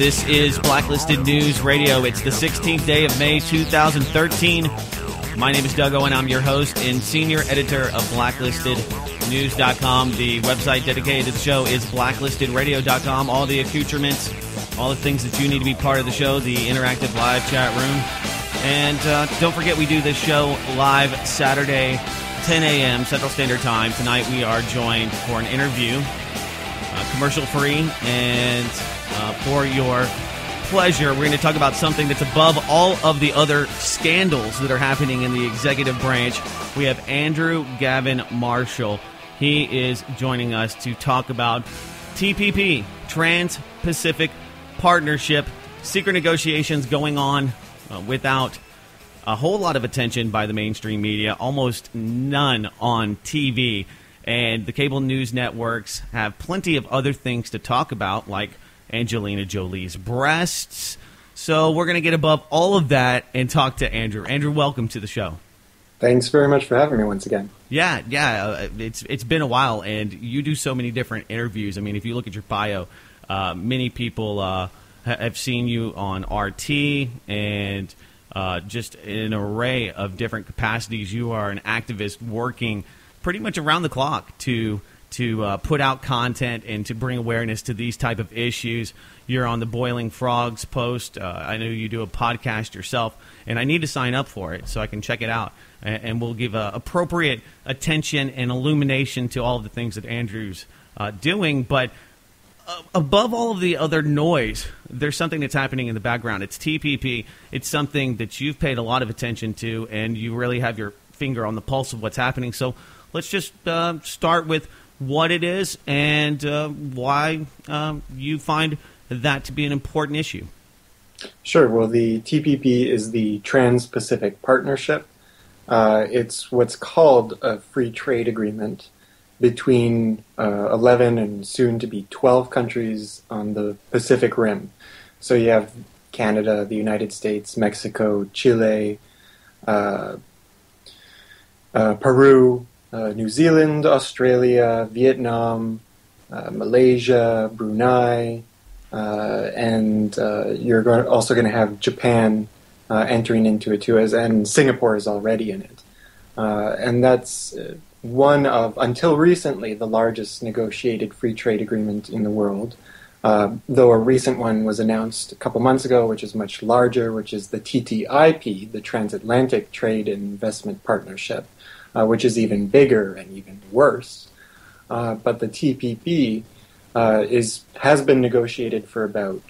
This is Blacklisted News Radio. It's the 16th day of May 2013. My name is Doug Owen. I'm your host and senior editor of BlacklistedNews.com. The website dedicated to the show is BlacklistedRadio.com. All the accoutrements, all the things that you need to be part of the show, the interactive live chat room. And don't forget, we do this show live Saturday, 10 a.m. Central Standard Time. Tonight we are joined for an interview, commercial-free, and for your pleasure, we're going to talk about something that's above all of the other scandals that are happening in the executive branch. We have Andrew Gavin Marshall. He is joining us to talk about TPP, Trans-Pacific Partnership, secret negotiations going on without a whole lot of attention by the mainstream media, almost none on TV. And the cable news networks have plenty of other things to talk about, like Angelina Jolie's breasts. So we're going to get above all of that and talk to Andrew. Andrew, welcome to the show. Thanks very much for having me once again. Yeah, it's been a while, and you do so many different interviews. I mean, if you look at your bio, many people have seen you on RT and just an array of different capacities. You are an activist working pretty much around the clock to put out content and to bring awareness to these type of issues. You're on the BoilingFrogsPost. I know you do a podcast yourself, and I need to sign up for it so I can check it out. And we'll give appropriate attention and illumination to all of the things that Andrew's doing. But above all of the other noise, there's something that's happening in the background. It's TPP. It's something that you've paid a lot of attention to, and you really have your finger on the pulse of what's happening. So let's just start with what it is and why you find that to be an important issue. Sure. Well, the TPP is the Trans-Pacific Partnership. It's what's called a free trade agreement between 11 and soon to be 12 countries on the Pacific Rim. So you have Canada, the United States, Mexico, Chile, Peru, New Zealand, Australia, Vietnam, Malaysia, Brunei, and you're also going to have Japan entering into it too, and Singapore is already in it. And that's one of, until recently, the largest negotiated free trade agreement in the world, though a recent one was announced a couple months ago, which is much larger, which is the TTIP, the Transatlantic Trade and Investment Partnership, which is even bigger and even worse. But the TPP has been negotiated for about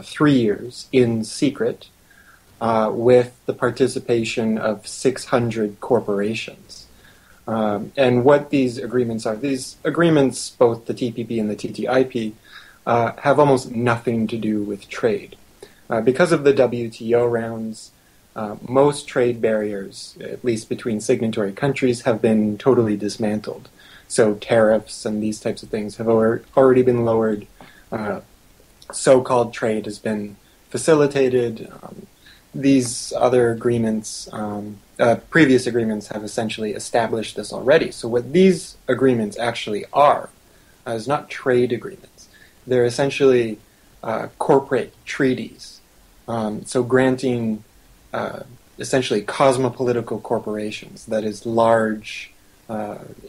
3 years in secret with the participation of 600 corporations. And what these agreements are, both the TPP and the TTIP, have almost nothing to do with trade. Because of the WTO rounds, most trade barriers, at least between signatory countries, have been totally dismantled. So tariffs and these types of things have already been lowered. So-called trade has been facilitated. These other agreements, previous agreements, have essentially established this already. So what these agreements actually are is not trade agreements. They're essentially corporate treaties. So granting essentially cosmopolitical corporations, that is large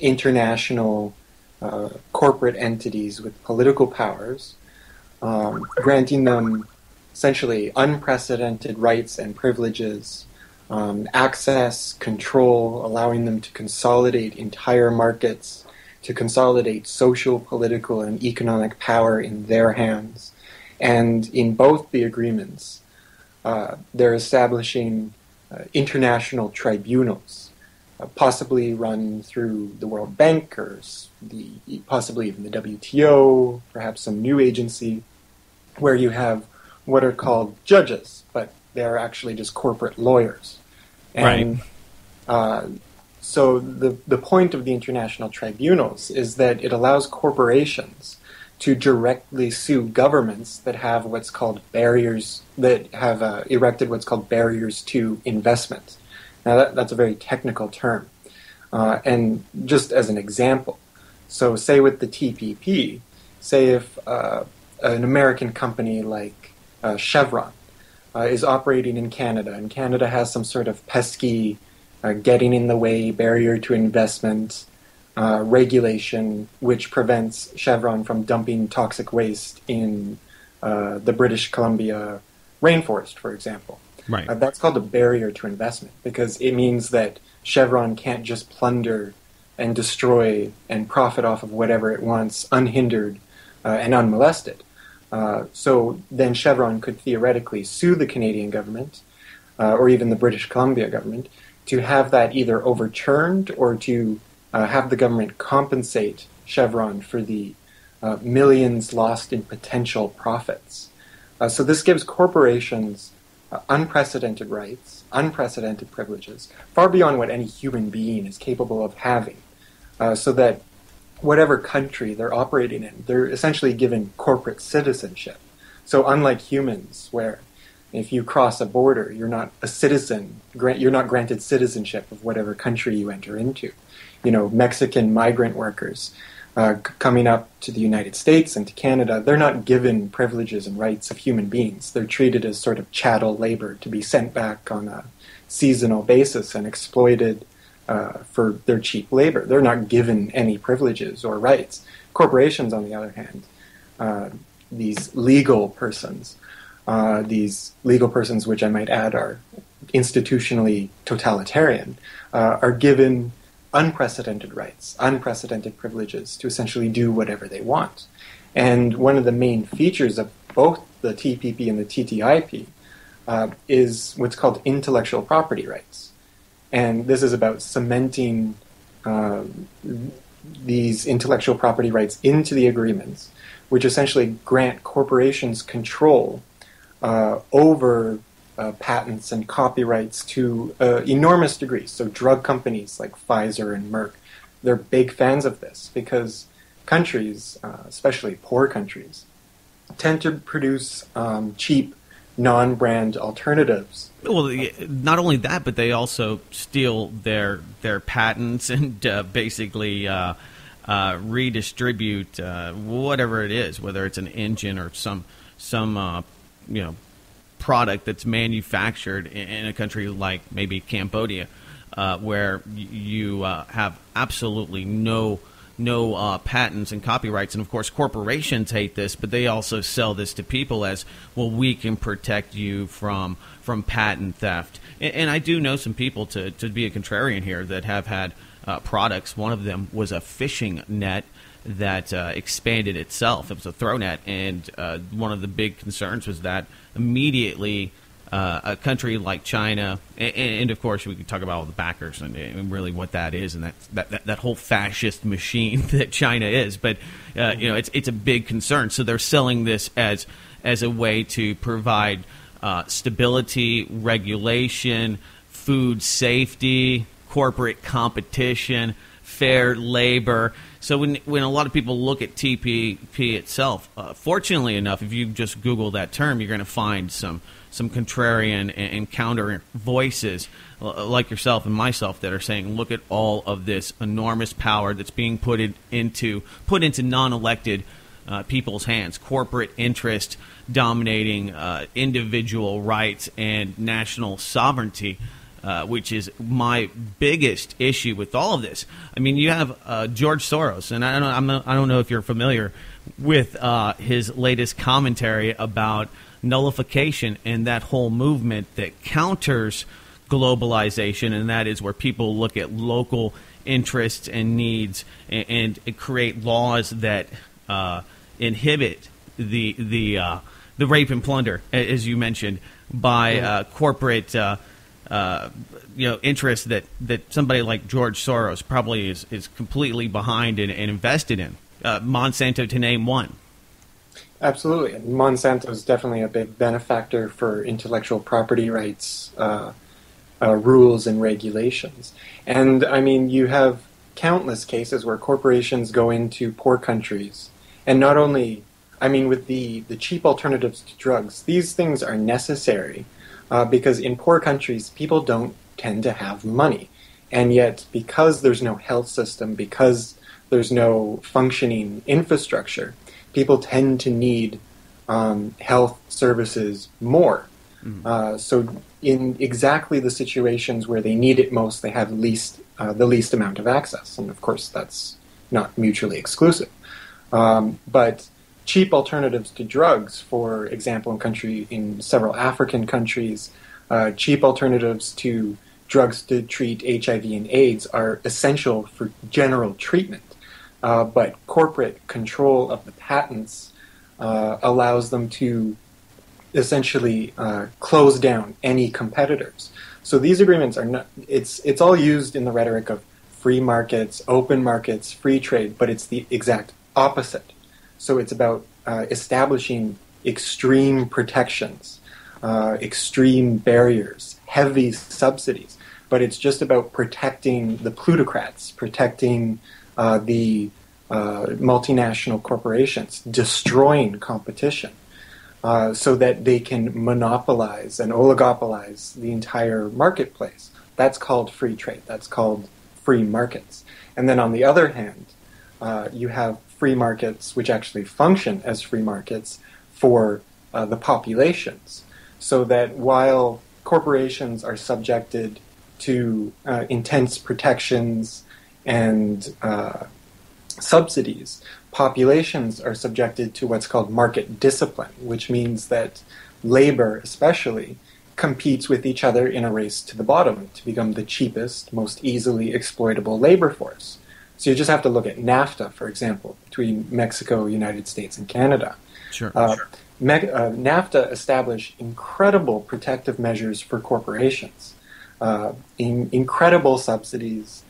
international corporate entities with political powers, granting them essentially unprecedented rights and privileges, access, control, allowing them to consolidate entire markets, to consolidate social, political, and economic power in their hands. And in both the agreements, they're establishing international tribunals, possibly run through the World Bank or possibly even the WTO, perhaps some new agency, where you have what are called judges, but they're actually just corporate lawyers. And so the point of the international tribunals is that it allows corporations to directly sue governments that have what's called barriers, that have erected what's called barriers to investment. Now that's a very technical term. And just as an example, so say with the TPP, say if an American company like Chevron, is operating in Canada, and Canada has some sort of pesky getting in the way, barrier to investment regulation, which prevents Chevron from dumping toxic waste in the British Columbia rainforest, for example. Right. That's called a barrier to investment because it means that Chevron can't just plunder and destroy and profit off of whatever it wants unhindered and unmolested. So then Chevron could theoretically sue the Canadian government or even the British Columbia government to have that either overturned or to have the government compensate Chevron for the millions lost in potential profits. So this gives corporations unprecedented rights, unprecedented privileges, far beyond what any human being is capable of having, so that whatever country they're operating in, they're essentially given corporate citizenship. So unlike humans, where if you cross a border, you're not a citizen, you're not granted citizenship of whatever country you enter into. You know, Mexican migrant workers coming up to the United States and to Canada, they're not given privileges and rights of human beings. They're treated as sort of chattel labor to be sent back on a seasonal basis and exploited for their cheap labor. They're not given any privileges or rights. Corporations, on the other hand, these legal persons which I might add are institutionally totalitarian, are given unprecedented rights, unprecedented privileges to essentially do whatever they want. And one of the main features of both the TPP and the TTIP is what's called intellectual property rights. And this is about cementing these intellectual property rights into the agreements, which essentially grant corporations control over patents and copyrights to enormous degrees. So drug companies like Pfizer and Merck, they're big fans of this because countries, especially poor countries, tend to produce cheap, non-brand alternatives. Well, not only that, but they also steal their patents and basically redistribute whatever it is, whether it's an engine or some product that's manufactured in a country like maybe Cambodia, where you have absolutely no patents and copyrights. And of course, corporations hate this, but they also sell this to people as, well, we can protect you from patent theft. And I do know some people, to be a contrarian here, that have had products. One of them was a fishing net that expanded itself. It was a throw net, and one of the big concerns was that immediately a country like China, and of course we could talk about all the backers and really what that is, and that whole fascist machine that China is. But it's a big concern. So they're selling this as a way to provide stability, regulation, food safety, corporate competition, fair labor. So when a lot of people look at TPP itself, fortunately enough, if you just Google that term, you're going to find some contrarian and counter voices like yourself and myself that are saying, look at all of this enormous power that's being put into non-elected people's hands, corporate interest dominating individual rights and national sovereignty. Which is my biggest issue with all of this. I mean, you have George Soros, and I don't know if you're familiar with his latest commentary about nullification and that whole movement that counters globalization, and that is where people look at local interests and needs and create laws that inhibit the rape and plunder, as you mentioned, by corporate. Interests that somebody like George Soros probably is completely behind and invested in. Monsanto, to name one. Absolutely. Monsanto is definitely a big benefactor for intellectual property rights rules and regulations. And, I mean, you have countless cases where corporations go into poor countries. And not only, I mean, with the cheap alternatives to drugs, these things are necessary. Because in poor countries, people don't tend to have money. And yet, because there's no health system, because there's no functioning infrastructure, people tend to need health services more. So in exactly the situations where they need it most, they have the least amount of access. And of course, that's not mutually exclusive. But cheap alternatives to drugs, for example, in several African countries, cheap alternatives to drugs to treat HIV and AIDS are essential for general treatment. But corporate control of the patents allows them to essentially close down any competitors. So these agreements are not, it's all used in the rhetoric of free markets, open markets, free trade, but it's the exact opposite. So it's about establishing extreme protections, extreme barriers, heavy subsidies, but it's just about protecting the plutocrats, protecting the multinational corporations, destroying competition, so that they can monopolize and oligopolize the entire marketplace. That's called free trade. That's called free markets. And then on the other hand, you have free markets which actually function as free markets for the populations, so that while corporations are subjected to intense protections and subsidies, populations are subjected to what's called market discipline, which means that labor especially competes with each other in a race to the bottom to become the cheapest, most easily exploitable labor force. So you just have to look at NAFTA, for example, between Mexico, United States, and Canada. Sure. NAFTA established incredible protective measures for corporations, incredible subsidies,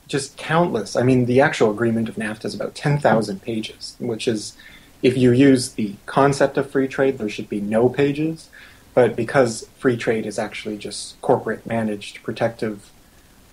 just countless. I mean, the actual agreement of NAFTA is about 10,000 pages, which is, if you use the concept of free trade, there should be no pages. But because free trade is actually just corporate managed protective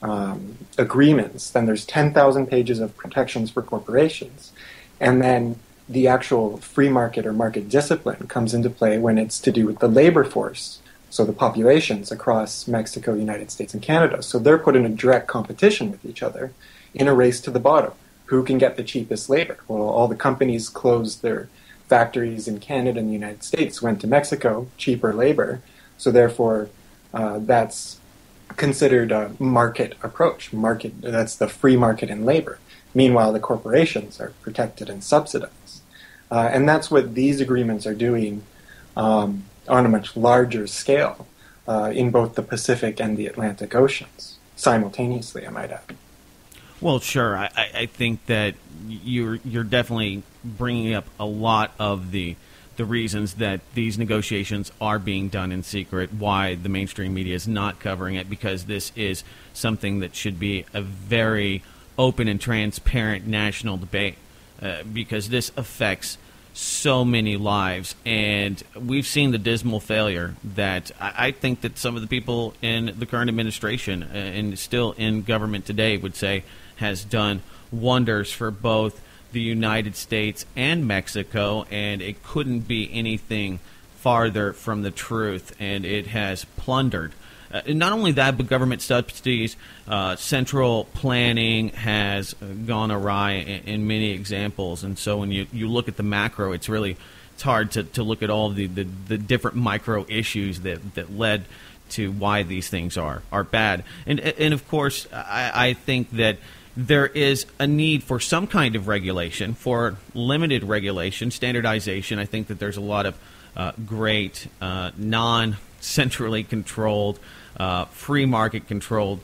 agreements, then there's 10,000 pages of protections for corporations. And then the actual free market or market discipline comes into play when it's to do with the labor force, so the populations across Mexico, United States, and Canada. So they're put in a direct competition with each other in a race to the bottom. Who can get the cheapest labor? Well, all the companies closed their factories in Canada and the United States, went to Mexico, cheaper labor. So therefore, that's considered a market approach. That's the free market in labor. Meanwhile, the corporations are protected and subsidized. And that's what these agreements are doing on a much larger scale in both the Pacific and the Atlantic Oceans, simultaneously, I might add. Well, sure. I think that you're definitely bringing up a lot of the reasons that these negotiations are being done in secret, why the mainstream media is not covering it, because this is something that should be a very open and transparent national debate, because this affects so many lives, and we've seen the dismal failure that I think that some of the people in the current administration and still in government today would say has done wonders for both the United States and Mexico, and it couldn't be anything farther from the truth, and it has plundered. Not only that, but government subsidies, central planning has gone awry in many examples. And so when you look at the macro, it's hard to look at all the different micro issues that led to why these things are bad. And of course, I think that there is a need for some kind of regulation, for limited regulation, standardization. I think that there's a lot of great non-centrally controlled, free market controlled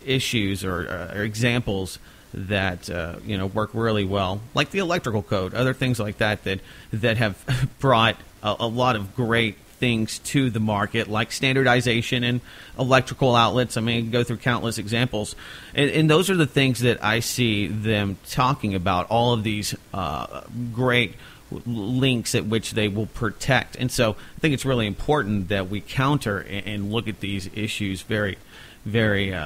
issues or examples that work really well, like the electrical code, other things like that have brought a lot of great things to the market, like standardization and electrical outlets. I mean, go through countless examples, and those are the things that I see them talking about. All of these great links at which they will protect. And so I think it's really important that we counter and look at these issues very, very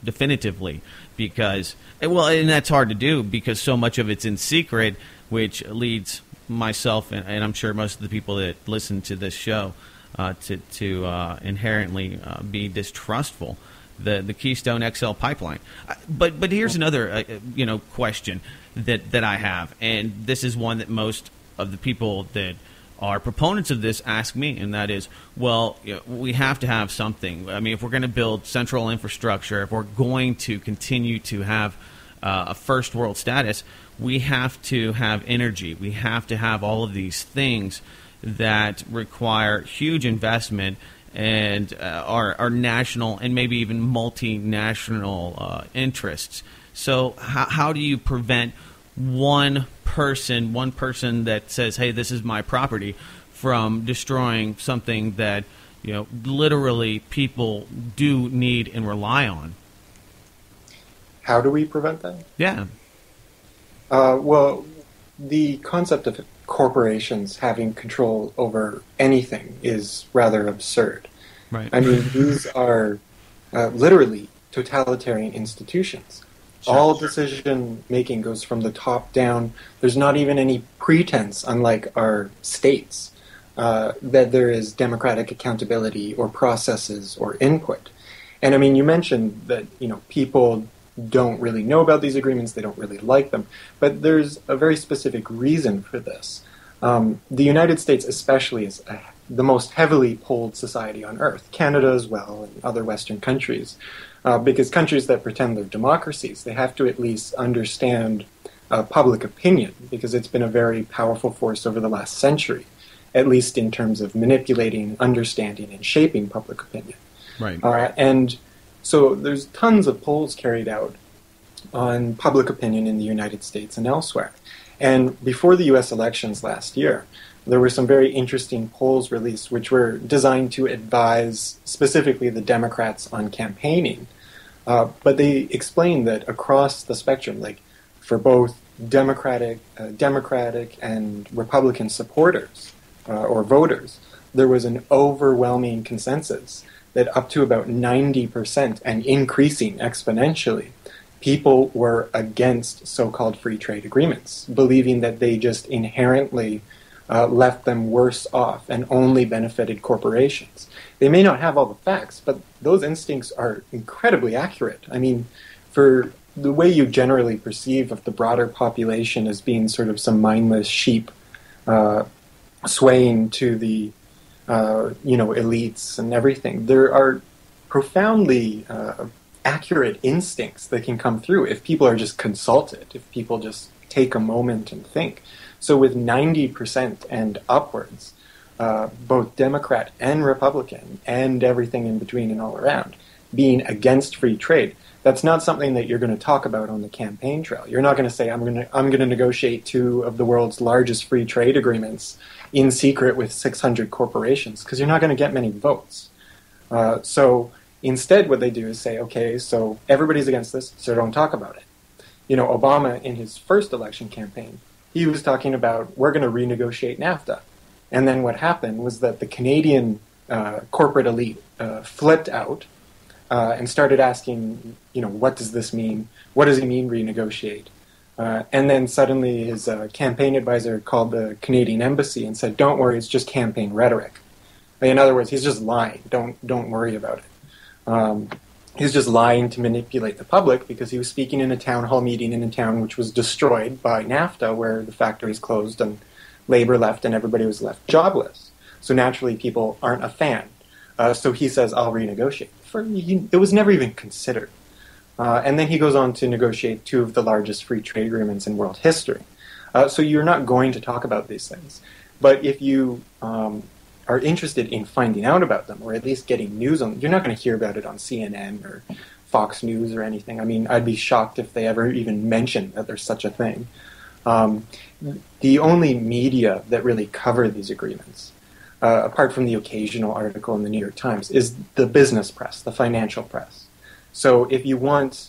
definitively, because, and that's hard to do because so much of it's in secret, which leads myself and I'm sure most of the people that listen to this show to inherently be distrustful. The Keystone XL pipeline. But here's another question. that I have, and this is one that most of the people that are proponents of this ask me, and that is, well, we have to have something. I mean, if we're going to build central infrastructure, if we're going to continue to have a first world status, we have to have energy. We have to have all of these things that require huge investment and are national and maybe even multinational interests. So how do you prevent one person that says, hey, this is my property, from destroying something that literally people do need and rely on? How do we prevent that? Yeah. Well, the concept of corporations having control over anything is rather absurd. Right. I mean, these are literally totalitarian institutions. Sure. All decision-making goes from the top down. There's not even any pretense, unlike our states, that there is democratic accountability or processes or input. And I mean, you mentioned that, people don't really know about these agreements, they don't really like them, but there's a very specific reason for this. The United States especially is the most heavily polled society on earth, Canada as well, and other Western countries, because countries that pretend they're democracies, they have to at least understand public opinion, because it's been a very powerful force over the last century, at least in terms of manipulating, understanding, and shaping public opinion. Right. And so there's tons of polls carried out on public opinion in the United States and elsewhere. And before the U.S. elections last year, there were some very interesting polls released which were designed to advise specifically the Democrats on campaigning. But they explained that across the spectrum, like for both Democratic and Republican supporters or voters, there was an overwhelming consensus that up to about 90% and increasing exponentially, people were against so-called free trade agreements, believing that they just inherently left them worse off and only benefited corporations. They may not have all the facts, but those instincts are incredibly accurate. I mean, for the way you generally perceive of the broader population as being sort of some mindless sheep swaying to the elites and everything, there are profoundly accurate instincts that can come through if people are just consulted, if people just take a moment and think. So with 90% and upwards, both Democrat and Republican and everything in between and all around being against free trade, that's not something that you're going to talk about on the campaign trail. You're not going to say, I'm going to negotiate 2 of the world's largest free trade agreements in secret with 600 corporations, because you're not going to get many votes. So instead what they do is say, okay, so everybody's against this, so don't talk about it. Obama, in his first election campaign, he was talking about, we're going to renegotiate NAFTA. And then what happened was that the Canadian corporate elite flipped out and started asking, what does this mean? What does he mean, renegotiate? And then suddenly his campaign advisor called the Canadian embassy and said, don't worry, it's just campaign rhetoric. In other words, he's just lying. Don't worry about it. He's just lying to manipulate the public, because he was speaking in a town hall meeting in a town which was destroyed by NAFTA, where the factories closed and labor left and everybody was left jobless. So naturally people aren't a fan. So he says, I'll renegotiate. It was never even considered. And then he goes on to negotiate 2 of the largest free trade agreements in world history. So you're not going to talk about these things. But if you are interested in finding out about them, or at least getting news on them, you're not going to hear about it on CNN or Fox News or anything. I mean, I'd be shocked if they ever even mention that there's such a thing. The only media that really cover these agreements, apart from the occasional article in the New York Times, is the business press, the financial press. So if you want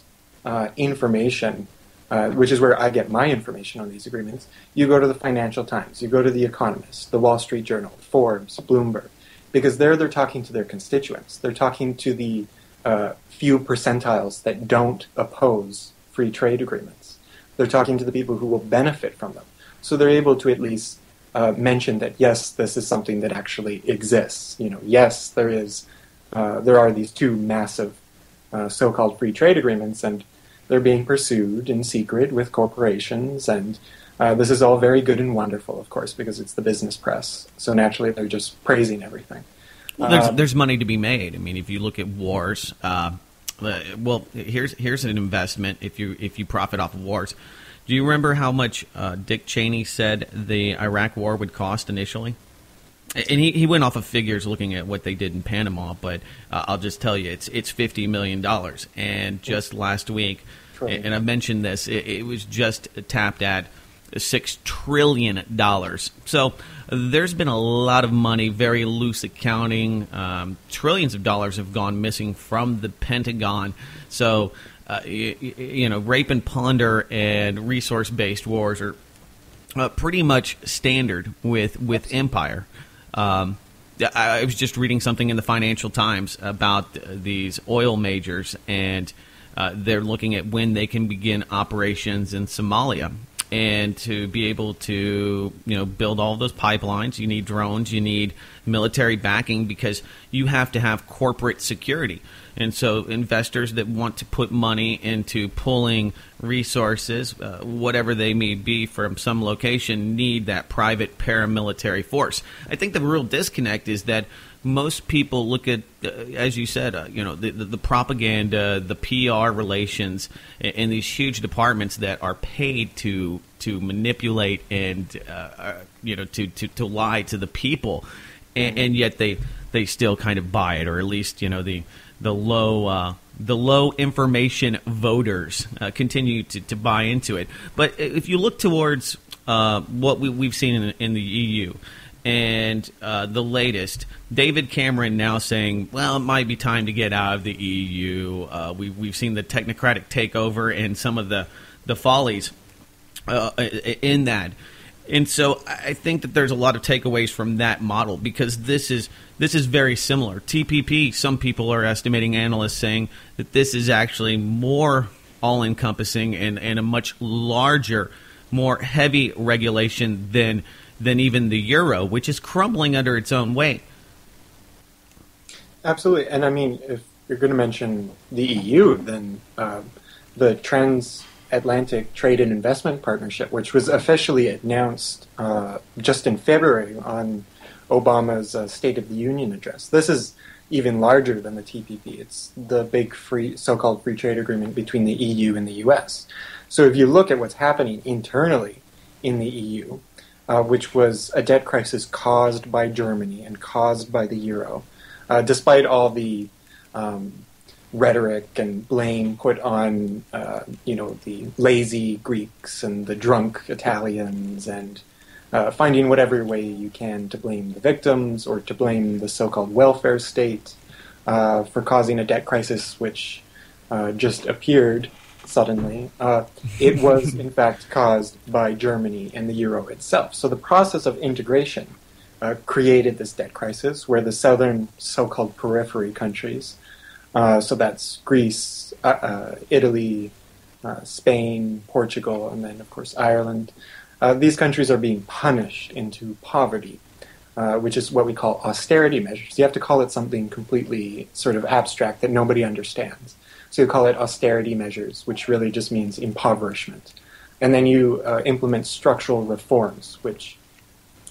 information, which is where I get my information on these agreements, you go to the Financial Times, you go to The Economist, the Wall Street Journal, Forbes, Bloomberg, because they're talking to their constituents. They're talking to the few percentiles that don't oppose free trade agreements. They're talking to the people who will benefit from them. So they're able to at least mention that, yes, this is something that actually exists. Yes, there are these 2 massive so-called free trade agreements, and they're being pursued in secret with corporations, and this is all very good and wonderful, of course, because it's the business press. So naturally, they're just praising everything. Well, there's money to be made. I mean, if you look at wars, well, here's an investment if you profit off of wars. Do you remember how much Dick Cheney said the Iraq War would cost initially? And he went off of figures looking at what they did in Panama, but I'll just tell you, it's $50 million. And just last week, and I mentioned this, it was just tapped at $6 trillion. So there's been a lot of money, very loose accounting. Trillions of dollars have gone missing from the Pentagon. So, rape and plunder and resource-based wars are pretty much standard with empire. I was just reading something in the Financial Times about these oil majors, and they're looking at when they can begin operations in Somalia. And to be able to, build all those pipelines, you need drones, you need military backing, because you have to have corporate security. And so investors that want to put money into pulling resources, whatever they may be from some location, need that private paramilitary force. I think the real disconnect is that most people look at, as you said, the propaganda, the PR relations, and these huge departments that are paid to manipulate and to lie to the people, and yet they still kind of buy it, or at least the low information voters continue to buy into it. But if you look towards what we've seen in the EU. And the latest, David Cameron now saying, well, it might be time to get out of the EU. We've seen the technocratic takeover and some of the follies in that. And so I think that there's a lot of takeaways from that model, because this is very similar. TPP, some people are estimating, analysts saying that this is actually more all-encompassing and a much larger, more heavy regulation than even the euro, which is crumbling under its own weight. Absolutely. And I mean, if you're going to mention the EU, then the Transatlantic Trade and Investment Partnership, which was officially announced just in February on Obama's State of the Union address. This is even larger than the TPP. It's the big so-called free trade agreement between the EU and the US. So if you look at what's happening internally in the EU, which was a debt crisis caused by Germany and caused by the euro, despite all the rhetoric and blame put on, the lazy Greeks and the drunk Italians, and finding whatever way you can to blame the victims or to blame the so-called welfare state for causing a debt crisis which just appeared suddenly. It was, in fact, caused by Germany and the euro itself. So the process of integration created this debt crisis, where the southern so-called periphery countries, so that's Greece, Italy, Spain, Portugal, and then, of course, Ireland, these countries are being punished into poverty, which is what we call austerity measures. You have to call it something completely sort of abstract that nobody understands. So you call it austerity measures, which really just means impoverishment. And then you implement structural reforms, which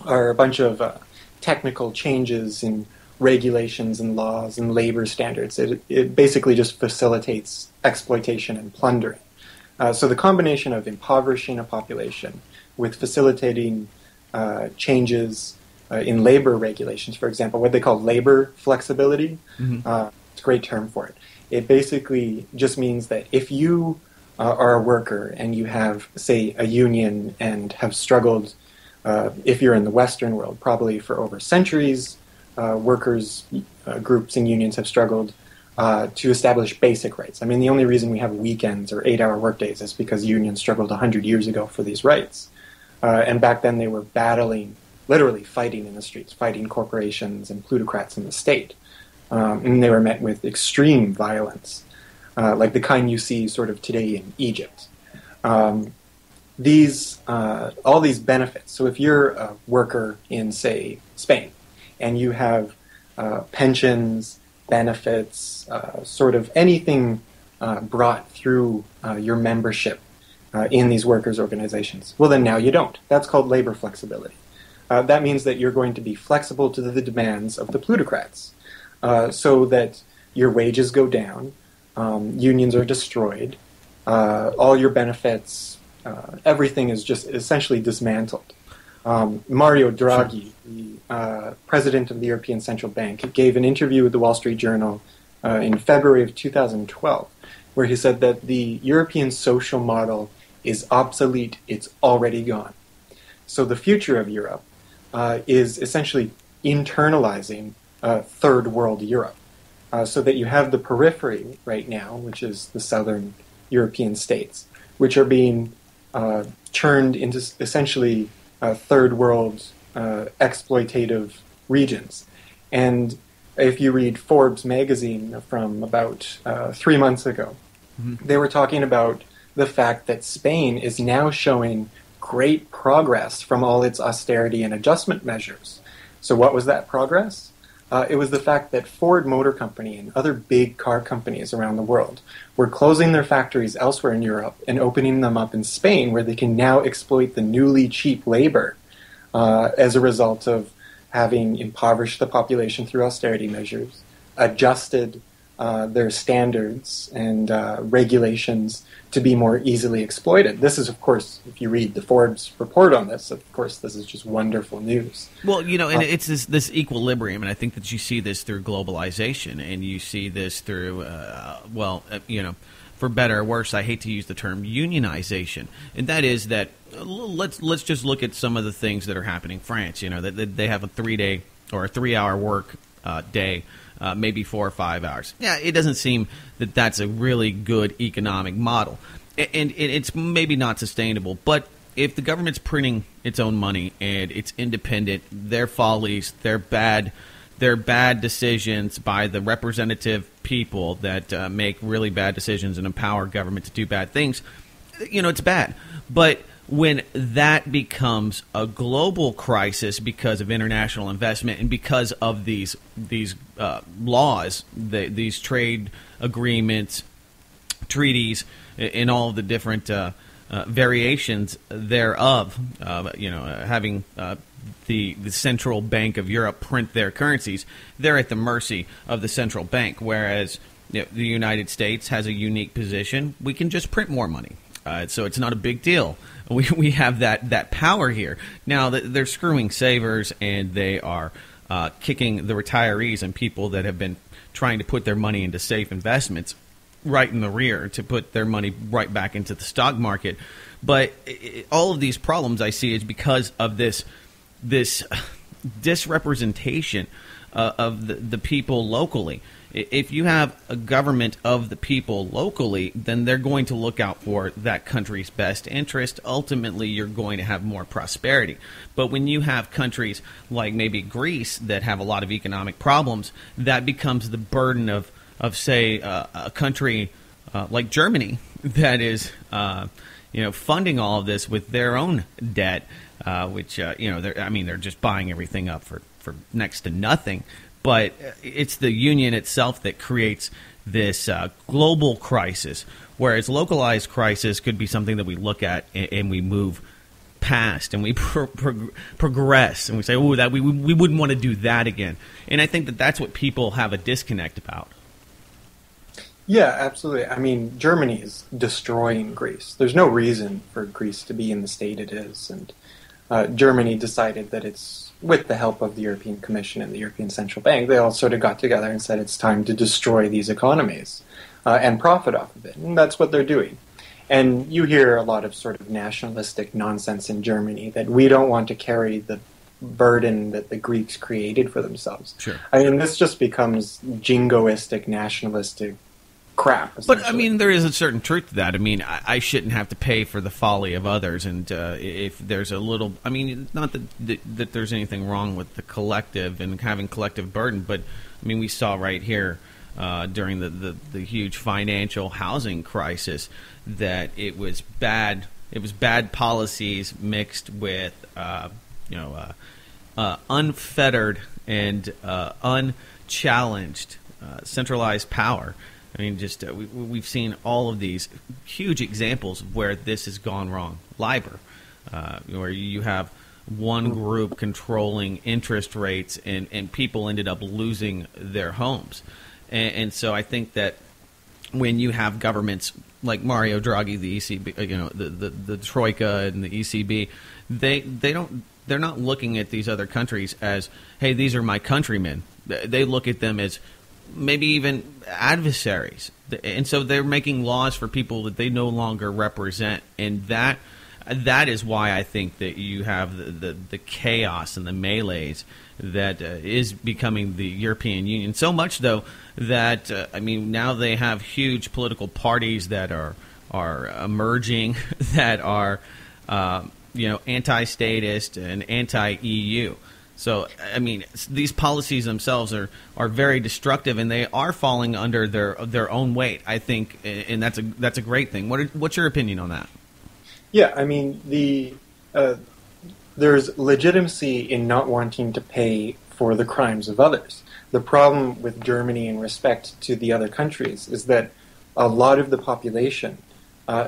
are a bunch of technical changes in regulations and laws and labor standards. It basically just facilitates exploitation and plundering. So the combination of impoverishing a population with facilitating changes in labor regulations, for example, what they call labor flexibility, it's a great term for it. It basically just means that if you are a worker and you have, say, a union and have struggled, if you're in the Western world, probably for over centuries, workers, groups and unions have struggled to establish basic rights. I mean, the only reason we have weekends or 8-hour workdays is because unions struggled 100 years ago for these rights. And back then they were battling, literally fighting in the streets, fighting corporations and plutocrats in the state. And they were met with extreme violence, like the kind you see sort of today in Egypt. All these benefits. So if you're a worker in, say, Spain, and you have pensions, benefits, sort of anything brought through your membership in these workers' organizations. Well, then now you don't. That's called labor flexibility. That means that you're going to be flexible to the demands of the plutocrats, so that your wages go down, unions are destroyed, all your benefits, everything is just essentially dismantled. Mario Draghi, the president of the European Central Bank, gave an interview with the Wall Street Journal in February of 2012, where he said that the European social model is obsolete, it's already gone. So the future of Europe is essentially internalizing third world Europe, so that you have the periphery right now, which is the southern European states, which are being turned into essentially third world exploitative regions. And if you read Forbes magazine from about 3 months ago, they were talking about the fact that Spain is now showing great progress from all its austerity and adjustment measures. So what was that progress? It was the fact that Ford Motor Company and other big car companies around the world were closing their factories elsewhere in Europe and opening them up in Spain, where they can now exploit the newly cheap labor as a result of having impoverished the population through austerity measures, adjusted their standards and regulations to be more easily exploited. This is, of course, if you read the Forbes report on this, of course, this is just wonderful news. Well, and it's this equilibrium, and I think that you see this through globalization, and you see this through, for better or worse, I hate to use the term unionization, and that is that let's just look at some of the things that are happening in France. That they have a 3-day or a 3-hour work day. Maybe 4 or 5 hours. Yeah, it doesn't seem that that's a really good economic model. And it's maybe not sustainable. But if the government's printing its own money and it's independent, their follies, their bad decisions by the representative people that make really bad decisions and empower government to do bad things, it's bad. But when that becomes a global crisis because of international investment and because of these laws, these trade agreements, treaties, and all of the different variations thereof, having the central bank of Europe print their currencies, they're at the mercy of the central bank, whereas the United States has a unique position. We can just print more money. So it's not a big deal. We have that power here. Now, they're screwing savers, and they are kicking the retirees and people that have been trying to put their money into safe investments right in the rear to put their money right back into the stock market. But all of these problems I see is because of this disrepresentation of the people locally. If you have a government of the people locally, then they're going to look out for that country's best interest. Ultimately, you're going to have more prosperity. But when you have countries like maybe Greece that have a lot of economic problems, that becomes the burden of say, a country like Germany that is, funding all of this with their own debt, which they're just buying everything up for next to nothing. But it's the union itself that creates this global crisis, whereas localized crisis could be something that we look at and we move past and we progress and we say, oh, that we wouldn't want to do that again. And I think that that's what people have a disconnect about. Yeah, absolutely. I mean, Germany is destroying Greece. There's no reason for Greece to be in the state it is. And Germany decided that it's, with the help of the European Commission and the European Central Bank, they all sort of got together and said it's time to destroy these economies and profit off of it. And that's what they're doing. And you hear a lot of sort of nationalistic nonsense in Germany that we don't want to carry the burden that the Greeks created for themselves. Sure. I mean, this just becomes jingoistic, nationalistic crap. But, I mean, there is a certain truth to that. I mean, I shouldn't have to pay for the folly of others. And if there's a little... I mean, not that there's anything wrong with the collective and having collective burden, but, I mean, we saw right here during the huge financial housing crisis that it was bad policies mixed with, unfettered and unchallenged centralized power I mean, just we've seen all of these huge examples of where this has gone wrong. LIBOR, where you have one group controlling interest rates, and people ended up losing their homes. And so I think that when you have governments like Mario Draghi, the ECB, the Troika and the ECB, they're not looking at these other countries as, hey, these are my countrymen. They look at them as maybe even adversaries. And so they're making laws for people that they no longer represent. And that is why I think that you have the chaos and the melees that is becoming the European Union. So much, though, that, now they have huge political parties that are emerging, that are, anti-statist and anti-EU. So, these policies themselves are very destructive, and they are falling under their own weight, I think, and that's a great thing. What's your opinion on that? Yeah, there's legitimacy in not wanting to pay for the crimes of others. The problem with Germany in respect to the other countries is that a lot of the population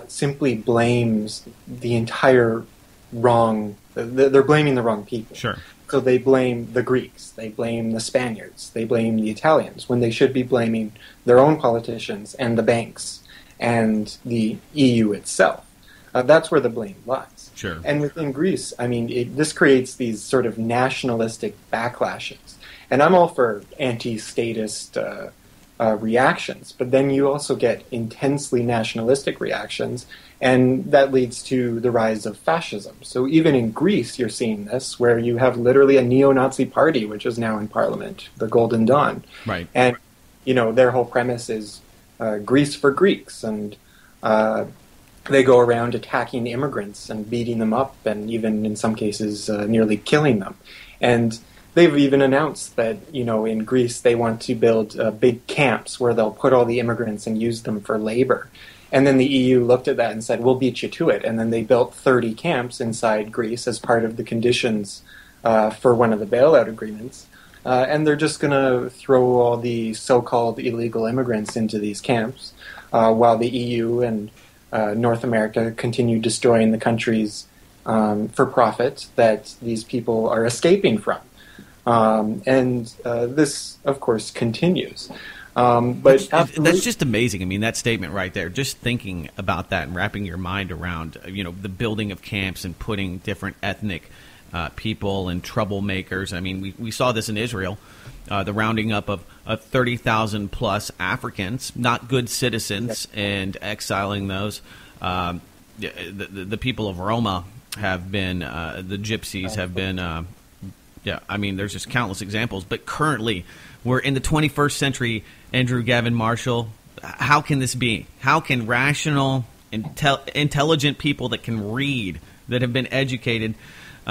simply blames the entire wrong. They're blaming the wrong people. Sure. So they blame the Greeks, they blame the Spaniards, they blame the Italians, when they should be blaming their own politicians and the banks and the EU itself. That's where the blame lies. Sure. And within Greece, this creates these sort of nationalistic backlashes. And I'm all for anti-statist reactions, but then you also get intensely nationalistic reactions, and that leads to the rise of fascism. So even in Greece, you're seeing this, where you have literally a neo-Nazi party, which is now in parliament, the Golden Dawn. Right. And, their whole premise is Greece for Greeks, and they go around attacking immigrants and beating them up, and even in some cases nearly killing them. And they've even announced that, in Greece they want to build big camps where they'll put all the immigrants and use them for labor. And then the EU looked at that and said, we'll beat you to it. And then they built 30 camps inside Greece as part of the conditions for one of the bailout agreements. And they're just going to throw all the so-called illegal immigrants into these camps while the EU and North America continue destroying the countries for profit that these people are escaping from. And this, of course, continues. But that's just amazing. That statement right there, just thinking about that and wrapping your mind around, the building of camps and putting different ethnic people and troublemakers. We saw this in Israel, the rounding up of 30,000 plus Africans, not good citizens, and exiling those. The people of Roma have been, the gypsies have been, there's just countless examples. But currently, we're in the 21st century, Andrew, Gavin, Marshall. How can this be? How can rational, intelligent people that can read, that have been educated,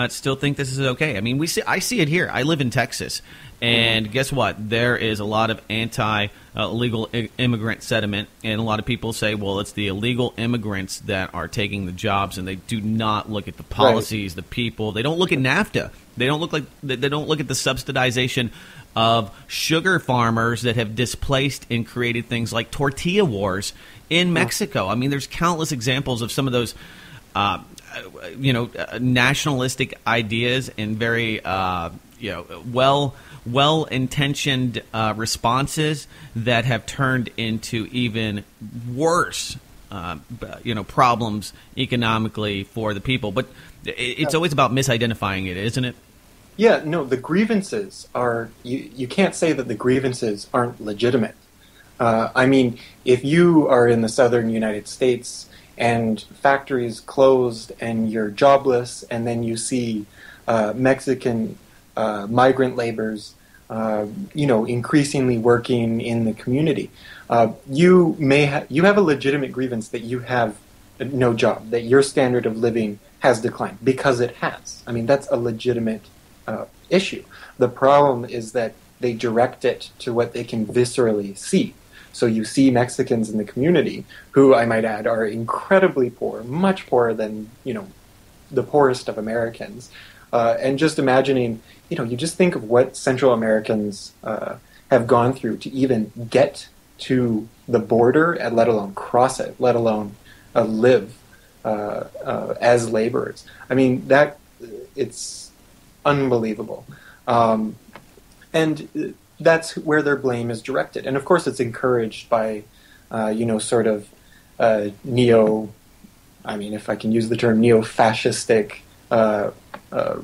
still think this is okay? I see it here. I live in Texas, and guess what? There is a lot of illegal immigrant sentiment, and a lot of people say, well, it's the illegal immigrants that are taking the jobs, and they do not look at the policies, the people. They don't look at NAFTA. They don't look at the subsidization of sugar farmers that have displaced and created things like tortilla wars in Mexico. There's countless examples of some of those nationalistic ideas and very well-intentioned responses that have turned into even worse problems economically for the people. But it's always about misidentifying it, isn't it? Yeah, no, the grievances are, you can't say that the grievances aren't legitimate. If you are in the southern United States and factories closed and you're jobless, and then you see Mexican migrant laborers, increasingly working in the community, you have a legitimate grievance that you have no job, that your standard of living has declined, because it has. That's a legitimate issue. The problem is that they direct it to what they can viscerally see. So you see Mexicans in the community, who I might add are incredibly poor, much poorer than the poorest of Americans. And just imagining, you just think of what Central Americans have gone through to even get to the border, and let alone cross it, let alone live as laborers. I mean, it's unbelievable. And that's where their blame is directed. And of course it's encouraged by, sort of if I can use the term, neo-fascistic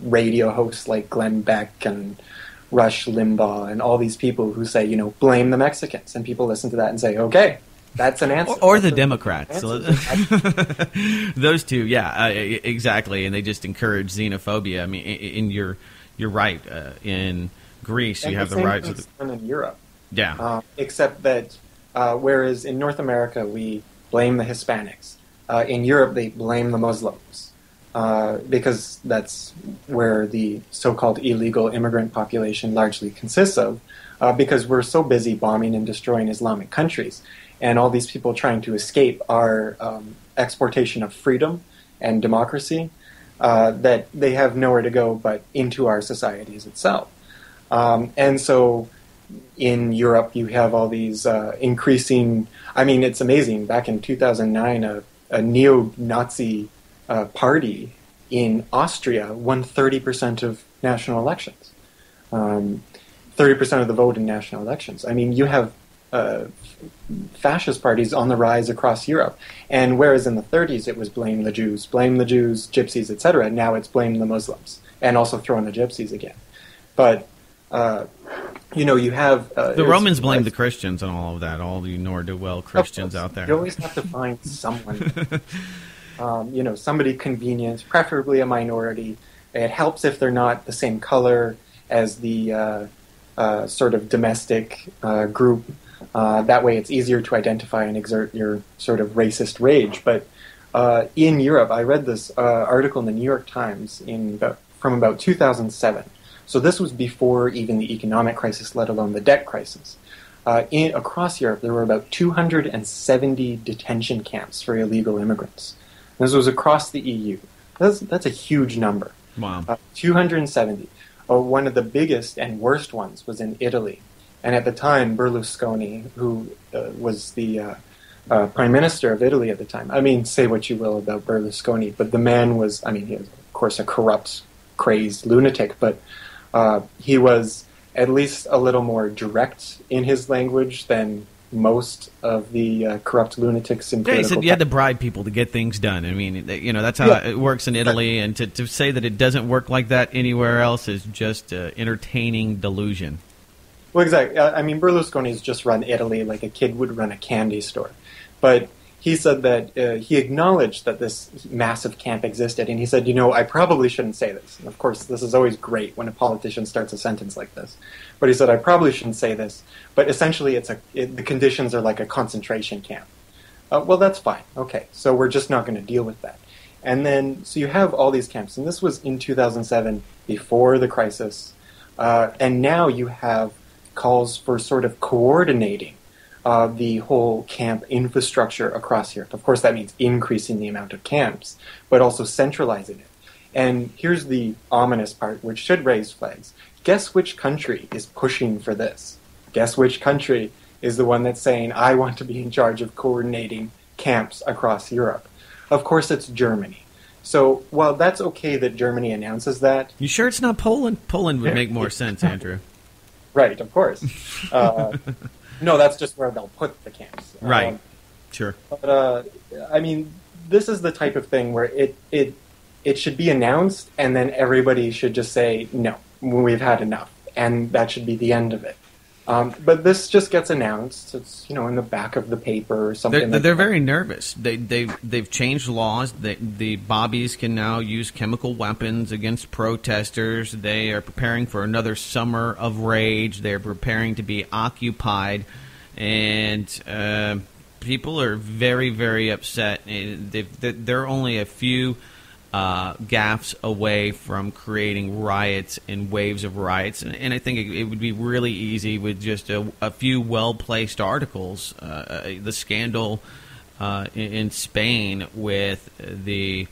radio hosts like Glenn Beck and Rush Limbaugh and all these people who say, blame the Mexicans. And people listen to that and say, okay, that's an answer. Or the Democrats. Those two, yeah, exactly. And they just encourage xenophobia. I mean, you're right. In Greece, you have the rights of in Europe. Yeah. Except that whereas in North America we blame the Hispanics, in Europe they blame the Muslims because that's where the so-called illegal immigrant population largely consists of, because we're so busy bombing and destroying Islamic countries, and all these people trying to escape our exportation of freedom and democracy, that they have nowhere to go but into our societies itself. And so in Europe, you have all these increasing... I mean, it's amazing. Back in 2009, a neo-Nazi party in Austria won 30% of national elections. 30% of the vote in national elections. I mean, you have fascist parties on the rise across Europe. And whereas in the 30s it was blame the Jews, gypsies, etc., now it's blame the Muslims, and also throw in the gypsies again. But... you have... the Romans blamed the Christians and all of that, all the ne'er-do-well Christians out there. You always have to find someone, somebody convenient, preferably a minority. It helps if they're not the same color as the sort of domestic group. That way it's easier to identify and exert your sort of racist rage. But in Europe, I read this article in the New York Times from about 2007. So this was before even the economic crisis, let alone the debt crisis. Across Europe, there were about 270 detention camps for illegal immigrants. This was across the EU. That's a huge number. Wow. 270. One of the biggest and worst ones was in Italy. And at the time, Berlusconi, who was the prime minister of Italy at the time, I mean, say what you will about Berlusconi, but the man was, he was, of course, a corrupt, crazed lunatic, but he was at least a little more direct in his language than most of the corrupt lunatics in political... Yeah, he said you had to bribe people to get things done. I mean, that's how it works in Italy, and to say that it doesn't work like that anywhere else is just entertaining delusion. Well, exactly. Berlusconi's just run Italy like a kid would run a candy store. But he said that he acknowledged that this massive camp existed, and he said, I probably shouldn't say this. And of course, this is always great when a politician starts a sentence like this. But he said, I probably shouldn't say this, but essentially the conditions are like a concentration camp. Well, that's fine. Okay, so we're just not going to deal with that. And then, so you have all these camps, and this was in 2007, before the crisis, and now you have calls for sort of coordinating the whole camp infrastructure across Europe. Of course, that means increasing the amount of camps, but also centralizing it. And here's the ominous part, which should raise flags. Guess which country is pushing for this? Guess which country is the one that's saying, I want to be in charge of coordinating camps across Europe? Of course, it's Germany. So while that's okay that Germany announces that... You sure it's not Poland? Poland would make more sense, Andrew. Right, of course. No, that's just where they'll put the camps. Right. Sure. But, this is the type of thing where it should be announced, and then everybody should just say, no, we've had enough. And that should be the end of it. But this just gets announced. It's, in the back of the paper or something. They're very nervous. They've changed laws. The bobbies can now use chemical weapons against protesters. They are preparing for another summer of rage. They're preparing to be occupied, and people are very, very upset. They're only a few gaffes away from creating riots and waves of riots, and I think it would be really easy with just a few well-placed articles. The scandal in Spain with the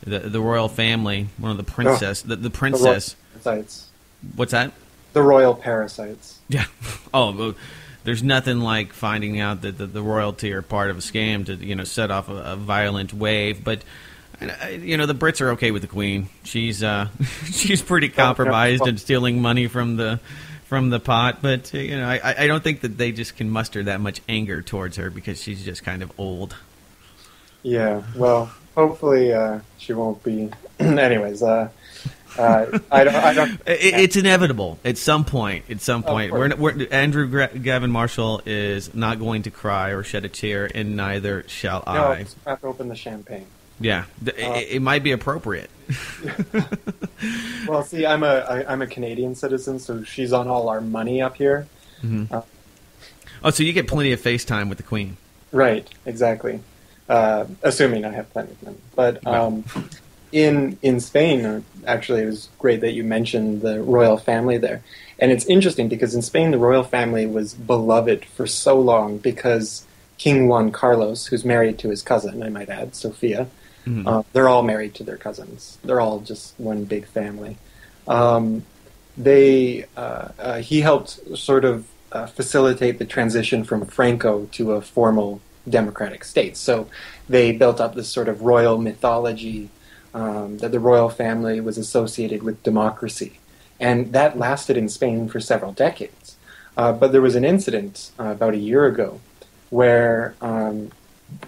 royal family, one of the princess, the princess. Parasites. What's that? The royal parasites. Yeah. Oh, there's nothing like finding out that the royalty are part of a scam to set off a violent wave. But the Brits are okay with the Queen. She's she's pretty compromised and stealing money from the pot. But I don't think that they just can muster that much anger towards her because she's just kind of old. Yeah. Well, hopefully she won't be. Anyways. I don't. It's inevitable at some point. Andrew Gavin Marshall is not going to cry or shed a tear, and neither shall I. No, just have to open the champagne. Yeah, it might be appropriate. Well, see, I'm a Canadian citizen, so she's on all our money up here. Mm-hmm. So you get plenty of FaceTime with the Queen. Right. Exactly. Assuming I have plenty of money, but. In Spain, actually, it was great that you mentioned the royal family there. And it's interesting because in Spain, the royal family was beloved for so long because King Juan Carlos, who's married to his cousin, I might add, Sofia, they're all married to their cousins. They're all just one big family. He helped sort of facilitate the transition from Franco to a formal democratic state. So they built up this sort of royal mythology that the royal family was associated with democracy. And that lasted in Spain for several decades. But there was an incident about a year ago where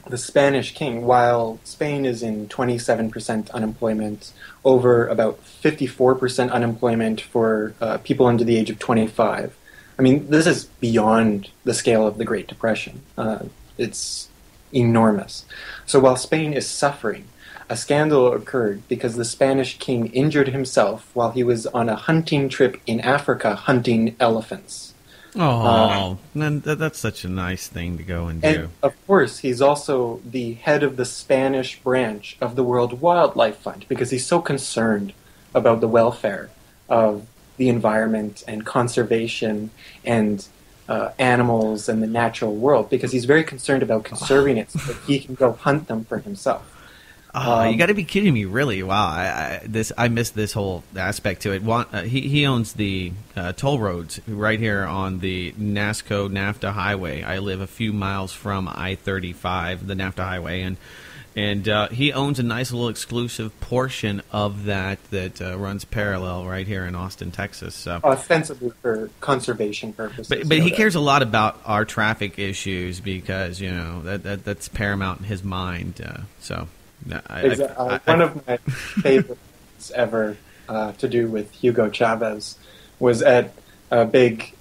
the Spanish king, while Spain is in 27% unemployment, over about 54% unemployment for people under the age of 25. I mean, this is beyond the scale of the Great Depression. It's enormous. So while Spain is suffering, a scandal occurred because the Spanish king injured himself while he was on a hunting trip in Africa hunting elephants. Oh, that's such a nice thing to go and do. And, of course, he's also the head of the Spanish branch of the World Wildlife Fund because he's so concerned about the welfare of the environment and conservation and animals and the natural world because he's very concerned about conserving it so that he can go hunt them for himself. You got to be kidding me! Really? Wow, I missed this whole aspect to it. He owns the toll roads right here on the NAFTA highway. I live a few miles from I-35, the NAFTA highway, and he owns a nice little exclusive portion of that runs parallel right here in Austin, Texas. So. Ostensibly for conservation purposes. But he cares a lot about our traffic issues because that's paramount in his mind. One of my favorites ever to do with Hugo Chavez was at a big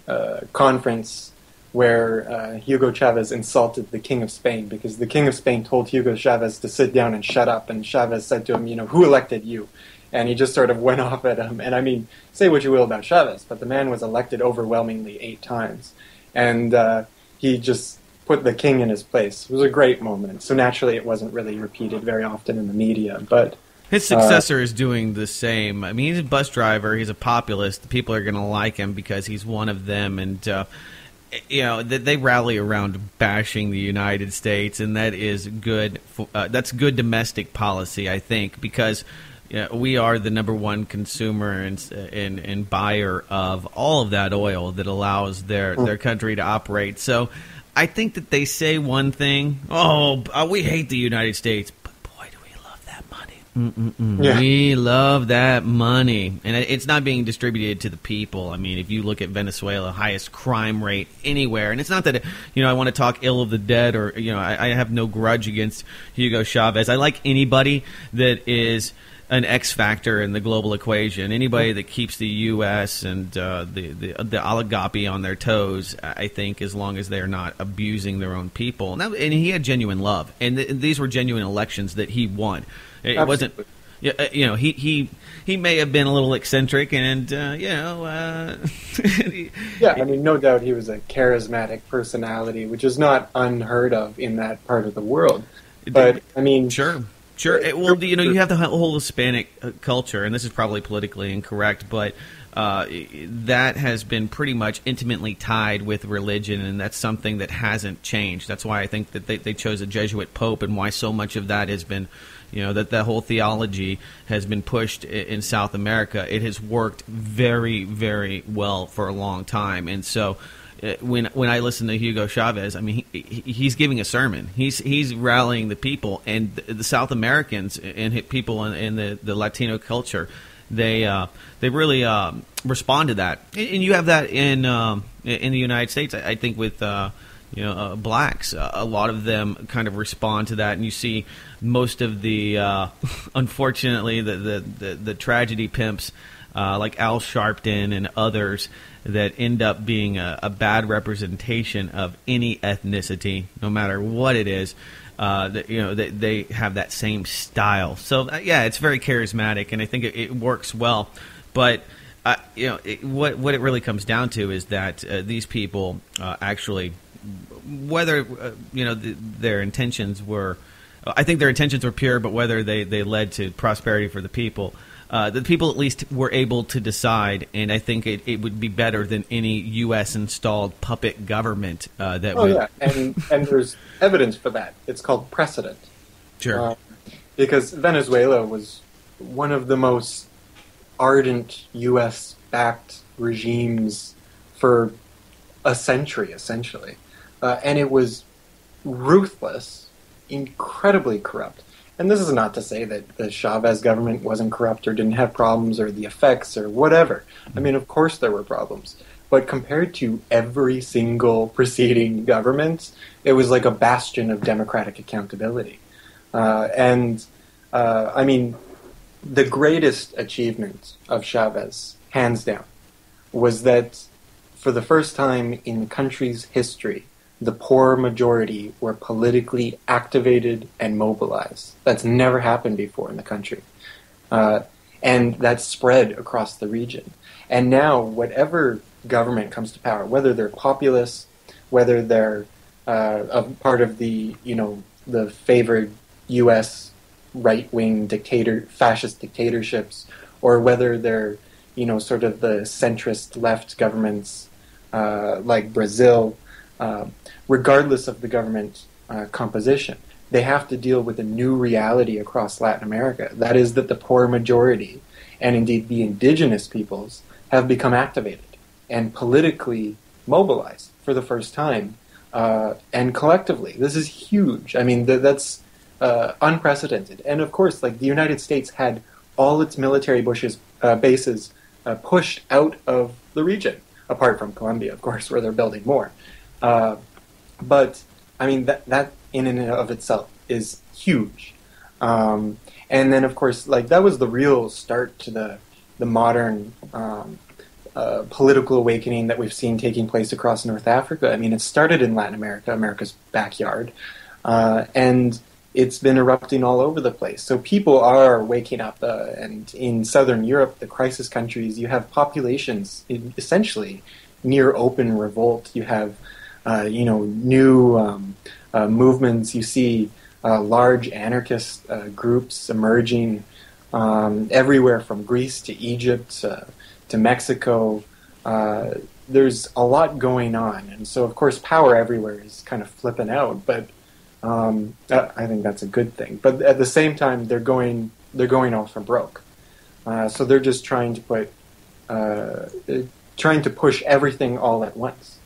conference where Hugo Chavez insulted the King of Spain because the King of Spain told Hugo Chavez to sit down and shut up, and Chavez said to him, who elected you? And he just sort of went off at him. And I mean, say what you will about Chavez, but the man was elected overwhelmingly 8 times. And he just put the king in his place. It was a great moment. So naturally it wasn't really repeated very often in the media, but his successor is doing the same. I mean, he's a bus driver, he's a populist. People are going to like him because he's one of them, and they rally around bashing the United States, and that is good. That's good domestic policy, I think, because we are the number one consumer and buyer of all of that oil that allows their country to operate. So I think that they say one thing, we hate the United States, but boy, do we love that money. Yeah. We love that money. And it's not being distributed to the people. I mean, if you look at Venezuela, highest crime rate anywhere. And it's not that, I want to talk ill of the dead or, I have no grudge against Hugo Chavez. I like anybody that is an X factor in the global equation. Anybody that keeps the U.S. and the oligopoly on their toes, I think, as long as they're not abusing their own people. And he had genuine love, and these were genuine elections that he won. It Absolutely. wasn't. He may have been a little eccentric, and yeah, I mean, no doubt he was a charismatic personality, which is not unheard of in that part of the world. But I mean, sure. Well, you have the whole Hispanic culture, and this is probably politically incorrect, but that has been pretty much intimately tied with religion, and that's something that hasn't changed. That's why I think that they chose a Jesuit pope, and why so much of that has been, that whole theology has been pushed in South America. It has worked very, very well for a long time, and so when I listen to Hugo Chavez, I mean, he's giving a sermon. He's rallying the people, and the South Americans and people in the Latino culture. They really respond to that, and you have that in the United States. I think with blacks, a lot of them kind of respond to that, and you see most of the unfortunately the tragedy pimps like Al Sharpton and others that end up being a bad representation of any ethnicity, no matter what it is. They have that same style. So it's very charismatic, and I think it works well. But what it really comes down to is that these people actually, whether their intentions were, I think their intentions were pure, but whether they led to prosperity for the people at least were able to decide, and I think it would be better than any U.S. installed puppet government that. Oh yeah, and there's evidence for that. It's called precedent. Sure. Because Venezuela was one of the most ardent U.S.-backed regimes for a century, essentially, and it was ruthless, incredibly corrupt. And this is not to say that the Chavez government wasn't corrupt or didn't have problems or the effects or whatever. I mean, of course there were problems. But compared to every single preceding government, it was like a bastion of democratic accountability. I mean, the greatest achievement of Chavez, hands down, was that for the first time in the country's history, the poor majority were politically activated and mobilized. That's never happened before in the country. And that spread across the region. And now, whatever government comes to power, whether they're populist, whether they're a part of the favored U.S. right-wing fascist dictatorships, or whether they're, sort of the centrist left governments like Brazil, regardless of the government composition, they have to deal with a new reality across Latin America. That is that the poor majority, and indeed the indigenous peoples, have become activated and politically mobilized for the first time, and collectively. This is huge. I mean, that's unprecedented. And of course, like, the United States had all its military bases pushed out of the region, apart from Colombia, of course, where they're building more. But I mean, that in and of itself is huge. And then, of course, like, that was the real start to the modern political awakening that we've seen taking place across North Africa. I mean, it started in Latin America, America's backyard, and it's been erupting all over the place. So people are waking up, and in Southern Europe, the crisis countries, you have populations essentially near open revolt. You have new movements. You see large anarchist groups emerging everywhere from Greece to Egypt to Mexico. There's a lot going on, and so of course power everywhere is kind of flipping out. But I think that's a good thing. But at the same time, they're going all for broke. So they're just trying to push everything all at once.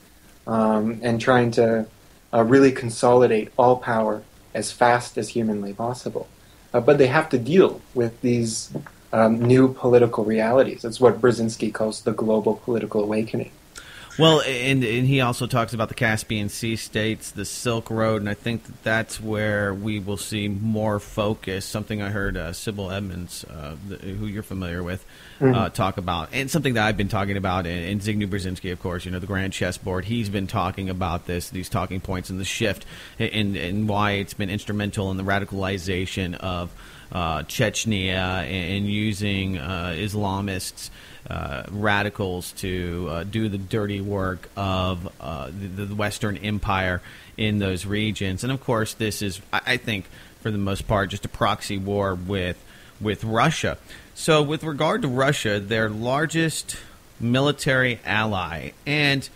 And trying to really consolidate all power as fast as humanly possible. But they have to deal with these new political realities. It's what Brzezinski calls the global political awakening. Well, and he also talks about the Caspian Sea states, the Silk Road, and I think that's where we will see more focus, something I heard Sybil Edmonds, who you're familiar with, talk about, and something that I've been talking about, and Zygmunt Brzezinski, of course, the Grand Chessboard. He's been talking about these talking points and the shift, and why it's been instrumental in the radicalization of Chechnya and using Islamists, radicals to do the dirty work of the Western Empire in those regions. And of course, this is, I think, for the most part, just a proxy war with Russia. So with regard to Russia, their largest military ally and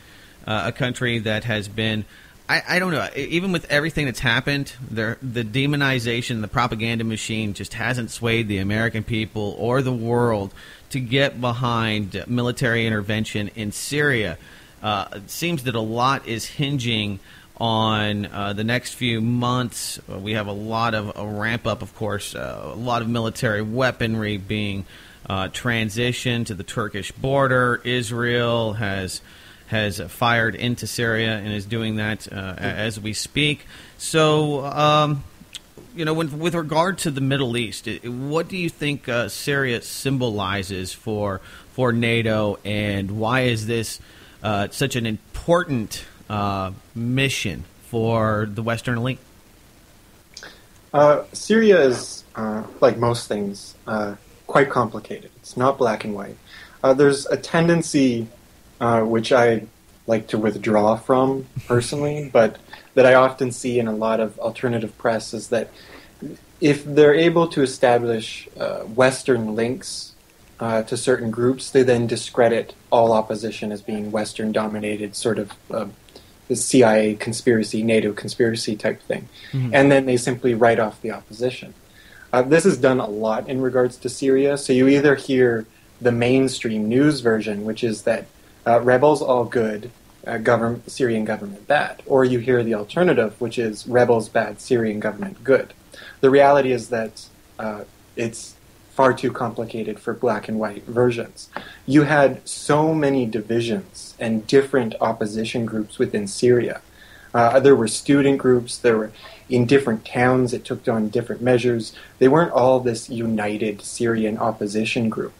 a country that has been, I don't know, even with everything that's happened, the demonization, the propaganda machine just hasn't swayed the American people or the world to get behind military intervention in Syria. it seems that a lot is hinging on the next few months. We have a lot of a ramp up, of course, a lot of military weaponry being transitioned to the Turkish border. Israel has fired into Syria and is doing that as we speak. So, with regard to the Middle East, what do you think Syria symbolizes for NATO, and why is this such an important mission for the Western elite? Syria is, like most things, quite complicated. It's not black and white. There's a tendency, which I like to withdraw from personally, but that I often see in a lot of alternative press, is that if they're able to establish Western links to certain groups, they then discredit all opposition as being Western-dominated, sort of the CIA conspiracy, NATO conspiracy type thing. Mm-hmm. And then they simply write off the opposition. This is done a lot in regards to Syria. So you either hear the mainstream news version, which is that rebels all good, Syrian government bad. Or you hear the alternative, which is rebels bad, Syrian government good. The reality is that it's far too complicated for black and white versions. You had so many divisions and different opposition groups within Syria. There were student groups, there were in different towns, it took on different measures. They weren't all this united Syrian opposition group.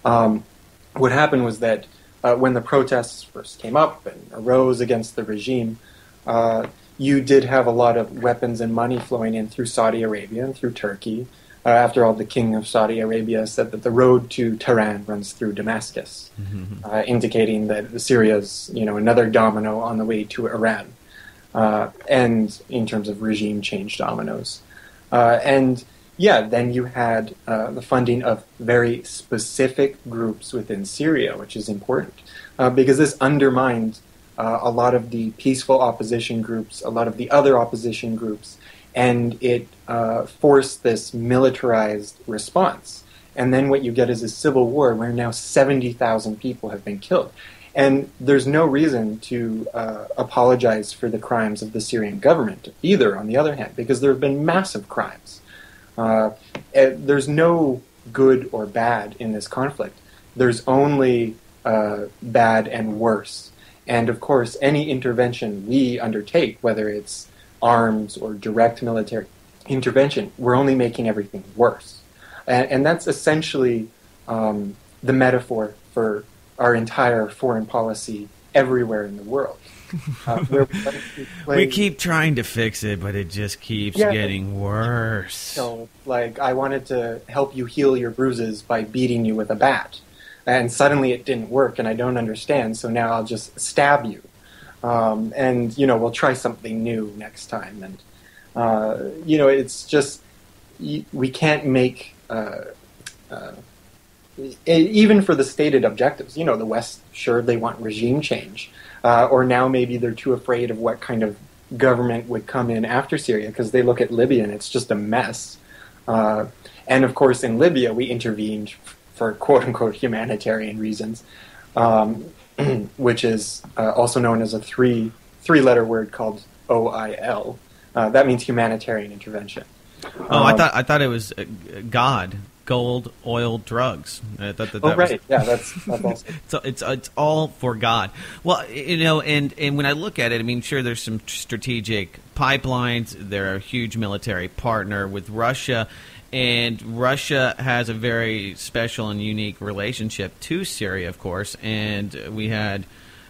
What happened was that when the protests first came up and arose against the regime, you did have a lot of weapons and money flowing in through Saudi Arabia and through Turkey. After all, the king of Saudi Arabia said that the road to Tehran runs through Damascus, indicating that Syria is, another domino on the way to Iran, and in terms of regime change dominoes. Then you had the funding of very specific groups within Syria, which is important, because this undermined a lot of the peaceful opposition groups, a lot of the other opposition groups, and it forced this militarized response. And then what you get is a civil war where now 70,000 people have been killed. And there's no reason to apologize for the crimes of the Syrian government either, on the other hand, because there have been massive crimes. There's no good or bad in this conflict. There's only bad and worse. And of course, any intervention we undertake, whether it's arms or direct military intervention, we're only making everything worse. And that's essentially the metaphor for our entire foreign policy everywhere in the world. We keep trying to fix it, but it just keeps getting worse. So, I wanted to help you heal your bruises by beating you with a bat. And suddenly it didn't work, and I don't understand, so now I'll just stab you. And we'll try something new next time. And, it's just, we can't make, even for the stated objectives, the West, sure, they want regime change. Or now maybe they're too afraid of what kind of government would come in after Syria, because they look at Libya and it's just a mess. And of course, in Libya, we intervened for quote-unquote humanitarian reasons, which is also known as a three-letter word called OIL. That means humanitarian intervention. I thought it was God, gold, oil, drugs. Right. Yeah, that's awesome. So it's all for God. Well, and when I look at it, sure, there's some strategic pipelines. They're a huge military partner with Russia. And Russia has a very special and unique relationship to Syria, of course. And we had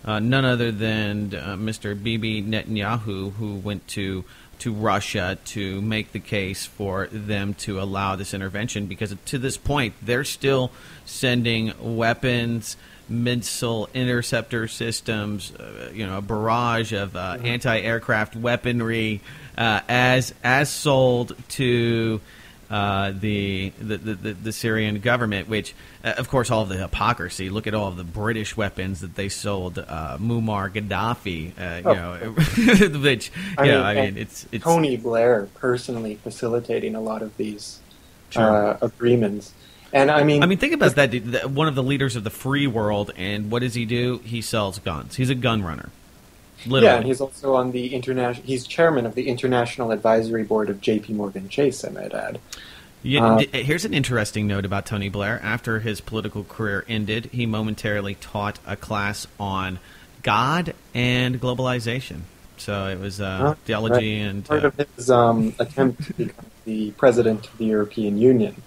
none other than Mr. Bibi Netanyahu, who went to Russia to make the case for them to allow this intervention, because to this point they're still sending weapons, missile interceptor systems, a barrage of anti-aircraft weaponry as sold to the Syrian government, which, of course, all of the hypocrisy. Look at all of the British weapons that they sold Muammar Gaddafi. Which it's Tony Blair personally facilitating a lot of these agreements. And I mean, think about that. One of the leaders of the free world, and what does he do? He sells guns. He's a gun runner. Literally. Yeah, and he's also on the international. He's chairman of the International Advisory Board of J.P. Morgan Chase. I might add. Here's an interesting note about Tony Blair. After his political career ended, he momentarily taught a class on God and globalization. So it was theology and part of his attempt to become the president of the European Union,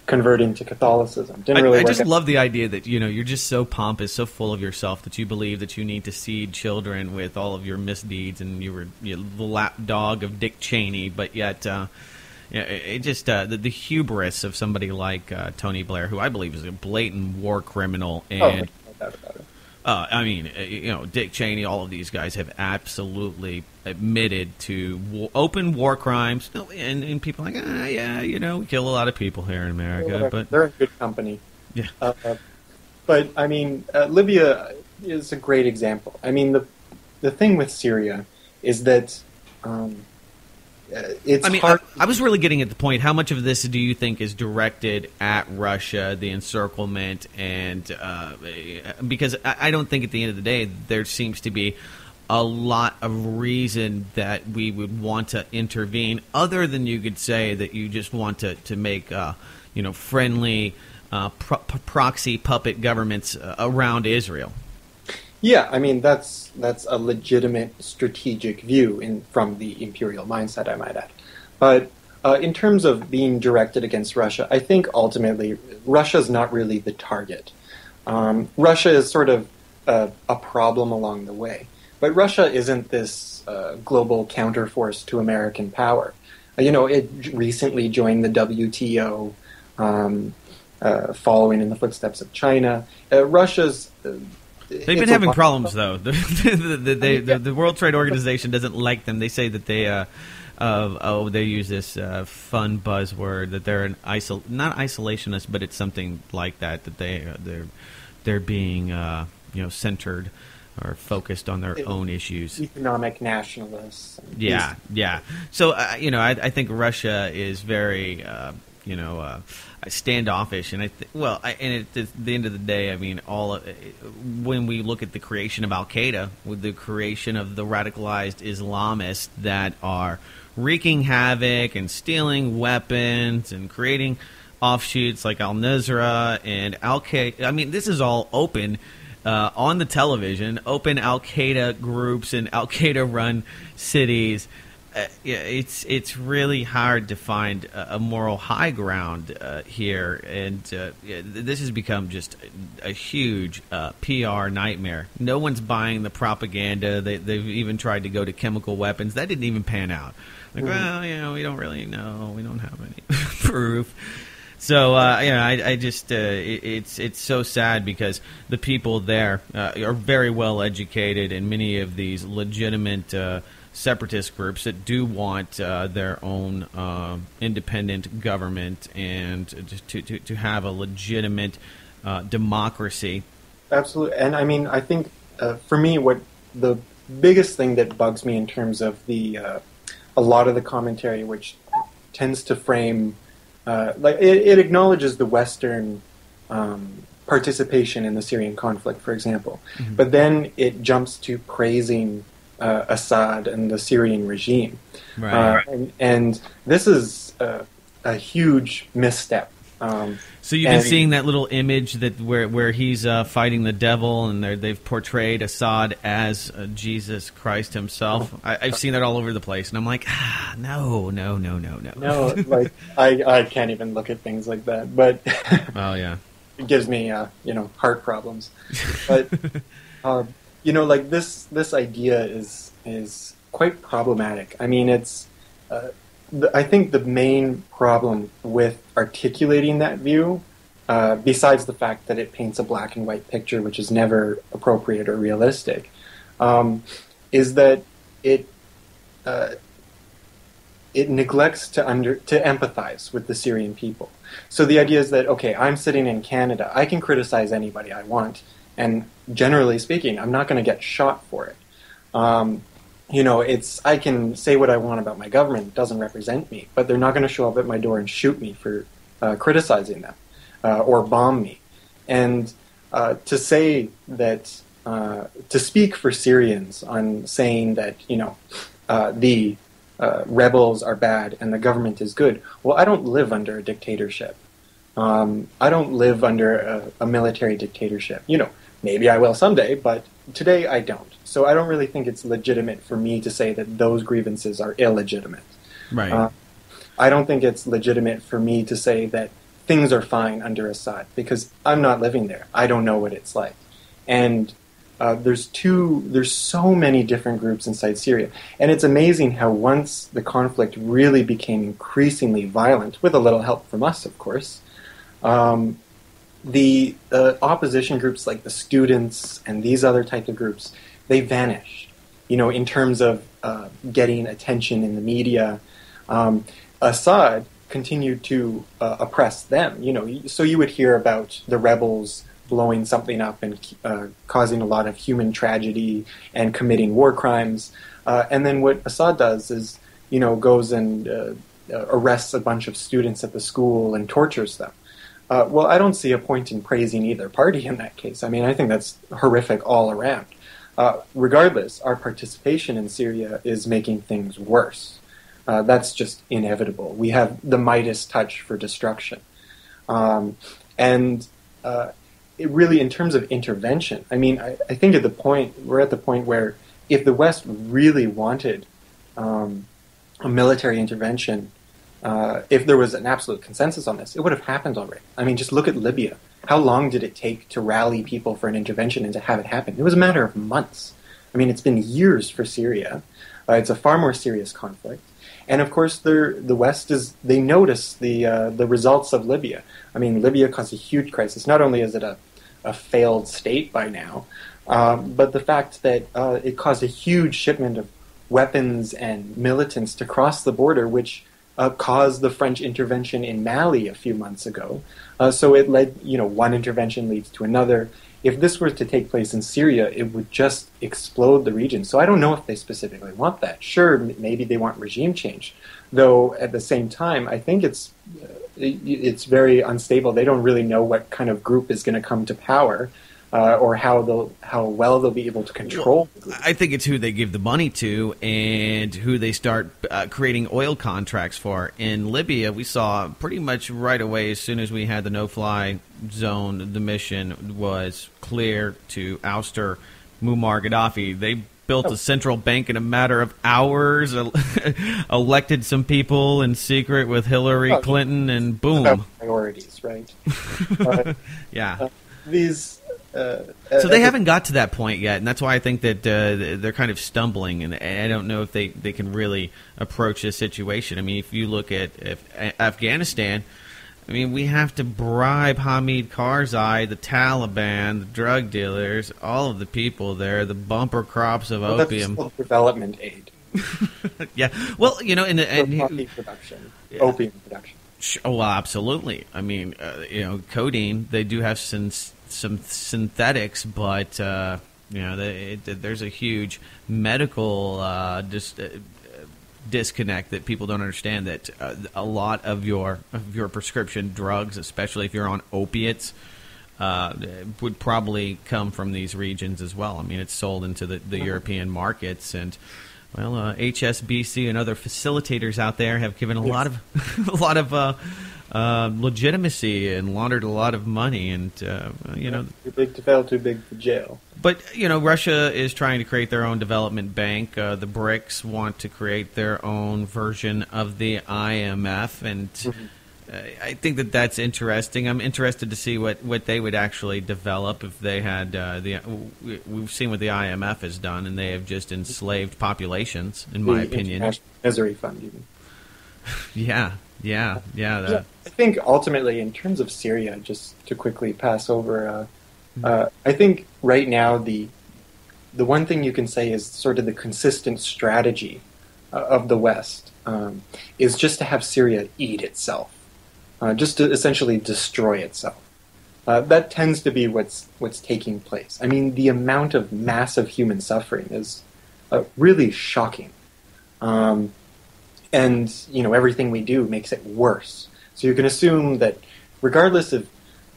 converting to Catholicism. I just love the idea that you're just so pompous, so full of yourself that you believe that you need to seed children with all of your misdeeds, and you were the lapdog of Dick Cheney, but yet it just the hubris of somebody like Tony Blair, who I believe is a blatant war criminal, and no doubt about it. Dick Cheney, all of these guys have absolutely admitted to open war crimes, and people are like, we kill a lot of people here in America, but they're in good company. Yeah. But I mean, Libya is a great example. I mean, the thing with Syria is that it's hard. I was really getting at the point. How much of this do you think is directed at Russia, the encirclement, and because I don't think at the end of the day there seems to be a lot of reason that we would want to intervene, other than you could say that you just want to make friendly proxy puppet governments around Israel. Yeah, I mean that's a legitimate strategic view from the imperial mindset, I might add. But in terms of being directed against Russia, I think ultimately Russia's not really the target. Russia is sort of a problem along the way, but Russia isn't this global counterforce to American power. It recently joined the WTO, following in the footsteps of China. Russia's They've been having problems, though. The World Trade Organization doesn't like them. They say that they use this fun buzzword that they're not isolationist, but it's something like that. That they're being centered or focused on their own issues. Economic nationalists. Yeah. So I think Russia is very standoffish, and at the end of the day, I mean, when we look at the creation of Al Qaeda, with the creation of the radicalized Islamists that are wreaking havoc and stealing weapons and creating offshoots like Al Nusra and Al Qaeda. I mean, this is all open on the television. Open Al Qaeda groups and Al Qaeda run cities. It's really hard to find a moral high ground here, and this has become just a huge PR nightmare. No one's buying the propaganda. They've even tried to go to chemical weapons. That didn't even pan out. We don't really know. We don't have any proof. So I just it's so sad because the people there are very well educated, and many of these legitimate separatist groups that do want their own independent government and to have a legitimate democracy. Absolutely. And I mean, I think for me, what the biggest thing that bugs me in terms of a lot of the commentary, which tends to frame it acknowledges the Western participation in the Syrian conflict, for example, but then it jumps to praising Assad and the Syrian regime. Right. And this is a huge misstep. So you've been seeing that little image where he's fighting the devil, and they've portrayed Assad as Jesus Christ himself. I've seen that all over the place, and I'm like, no. No, like I can't even look at things like that. But oh yeah, it gives me heart problems. But like this idea is quite problematic. I mean, it's I think the main problem with articulating that view, besides the fact that it paints a black and white picture, which is never appropriate or realistic, is that it neglects to empathize with the Syrian people. So the idea is that, okay, I'm sitting in Canada, I can criticize anybody I want, and generally speaking, I'm not going to get shot for it. I can say what I want about my government. It doesn't represent me, but they're not going to show up at my door and shoot me for criticizing them. or bomb me. And to say that, to speak for Syrians on saying that, the rebels are bad and the government is good, well, I don't live under a dictatorship. I don't live under a military dictatorship. Maybe I will someday, but today I don't. So I don't really think it's legitimate for me to say that those grievances are illegitimate. Right. I don't think it's legitimate for me to say that things are fine under Assad, because I'm not living there. I don't know what it's like. And there's so many different groups inside Syria. And it's amazing how once the conflict really became increasingly violent, with a little help from us, of course, the opposition groups like the students and these other type of groups, they vanished, in terms of getting attention in the media. Assad continued to oppress them, so you would hear about the rebels blowing something up and causing a lot of human tragedy and committing war crimes. And then what Assad does is, goes and arrests a bunch of students at the school and tortures them. Well, I don't see a point in praising either party in that case. I mean, I think that's horrific all around. Regardless, our participation in Syria is making things worse. That's just inevitable. We have the Midas touch for destruction. It really, in terms of intervention, I mean, I think we're at the point where if the West really wanted a military intervention, if there was an absolute consensus on this, it would have happened already. I mean, just look at Libya. How long did it take to rally people for an intervention and to have it happen? It was a matter of months. I mean, it's been years for Syria. It's a far more serious conflict. And of course, the West they notice the results of Libya. I mean, Libya caused a huge crisis. Not only is it a failed state by now, but the fact that it caused a huge shipment of weapons and militants to cross the border, which caused the French intervention in Mali a few months ago. So it led, one intervention leads to another. If this were to take place in Syria, it would just explode the region. So I don't know if they specifically want that. Sure, maybe they want regime change. Though at the same time, I think it's very unstable. They don't really know what kind of group is going to come to power, or how well they'll be able to control. Well, I think it's who they give the money to and who they start creating oil contracts for. In Libya, we saw pretty much right away, as soon as we had the no-fly zone, the mission was clear to ouster Muammar Gaddafi. They built a central bank in a matter of hours, elected some people in secret with Hillary Clinton, and boom. About priorities, right? Yeah. So they haven't got to that point yet, and that's why I think that they're kind of stumbling, and I don't know if they can really approach this situation. I mean, if you look at Afghanistan, I mean, we have to bribe Hamid Karzai, the Taliban, the drug dealers, all of the people there, the bumper crops of opium. That's development aid. Yeah, well, coffee production, opium production. Oh, well, absolutely. I mean, codeine, they do have some synthetics, but there's a huge medical disconnect that people don't understand, that a lot of your prescription drugs, especially if you're on opiates, would probably come from these regions as well. I mean, it's sold into the European markets, and HSBC and other facilitators out there have given a lot of legitimacy and laundered a lot of money, and too big to fail, too big to jail. But Russia is trying to create their own development bank. The BRICS want to create their own version of the IMF, and I think that's interesting. I'm interested to see what they would actually develop if they had we've seen what the IMF has done, and they have just enslaved populations, in my opinion. International Misery Fund, even. Yeah. I think ultimately, in terms of Syria, just to quickly pass over, I think right now the one thing you can say is sort of the consistent strategy of the West is just to have Syria eat itself, just to essentially destroy itself. That tends to be what's taking place. I mean, the amount of massive human suffering is really shocking. And everything we do makes it worse. So you can assume that regardless of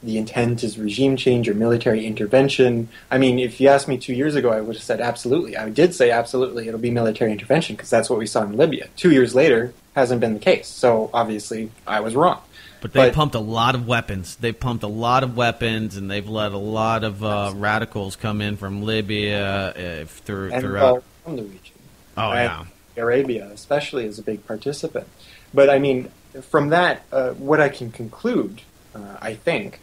the intent is regime change or military intervention. I mean, if you asked me 2 years ago, I would have said absolutely. I did say absolutely it'll be military intervention because that's what we saw in Libya. 2 years later, hasn't been the case. So obviously, I was wrong. But they pumped a lot of weapons. They pumped a lot of weapons, and they've let a lot of radicals come in from Libya throughout from the region. Oh, yeah. Arabia, especially, is a big participant. But I mean, from that, what I can conclude, I think,